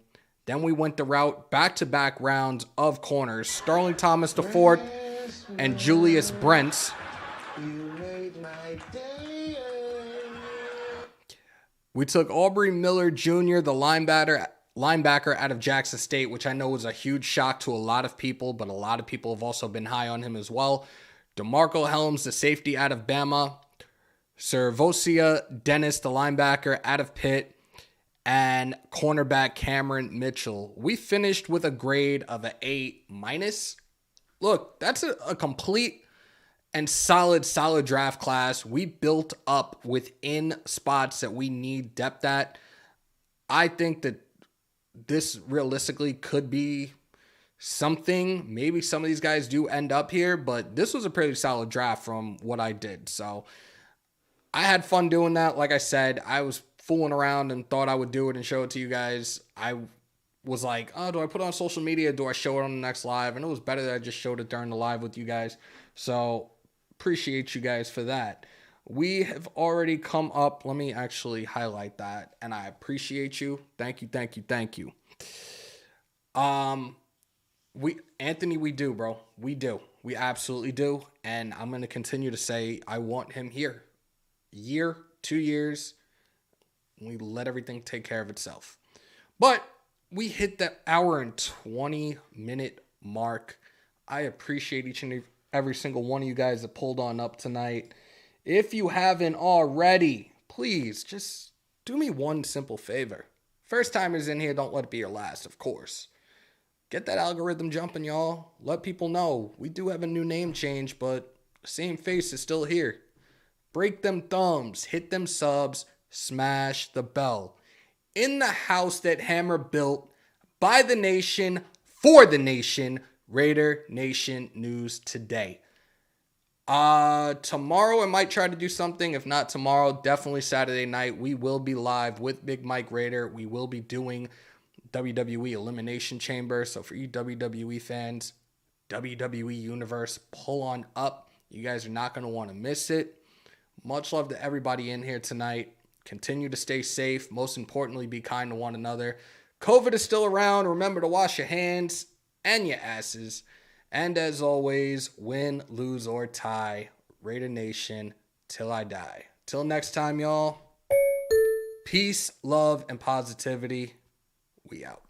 Then we went the route back-to-back rounds of corners. Sterling Thomas IV and Julius Brents. We took Aubrey Miller Jr., the linebacker out of Jackson State, which I know was a huge shock to a lot of people, but a lot of people have also been high on him as well. DeMarco Helms, the safety out of Bama. Servosia Dennis, the linebacker out of Pitt. And cornerback Cameron Mitchell. We finished with a grade of an A-. Look, that's a complete and solid draft class. We built up within spots that we need depth at. I think that this realistically could be something. Maybe some of these guys do end up here, but this was a pretty solid draft from what I did. So I had fun doing that. Like I said, I was fooling around and thought I would do it and show it to you guys. I was like, oh, do I put it on social media? Do I show it on the next live? And it was better that I just showed it during the live with you guys. So appreciate you guys for that. We have already come up. Let me actually highlight that. And I appreciate you. Thank you, thank you, thank you. Anthony, we do, bro. We do. We absolutely do. And I'm going to continue to say I want him here. Year, 2 years. We let everything take care of itself. But we hit the hour and 20 minute mark. I appreciate each and every single one of you guys that pulled on up tonight. If you haven't already, please just do me one simple favor. First timers in here, don't let it be your last, of course. Get that algorithm jumping, y'all. Let people know. We do have a new name change, but the same face is still here. Break them thumbs, hit them subs, smash the bell. In the house that Hammer built, by the nation, for the nation, Raider Nation News Today. Tomorrow I might try to do something. If not tomorrow, definitely Saturday night. We will be live with Big Mike Raider. We will be doing WWE Elimination Chamber. So for you WWE fans, WWE Universe, pull on up. You guys are not going to want to miss it. Much love to everybody in here tonight. Continue to stay safe. Most importantly, be kind to one another. COVID is still around. Remember to wash your hands and your asses. And as always, win, lose, or tie, Raider Nation, till I die. Till next time, y'all. Peace, love, and positivity. We out.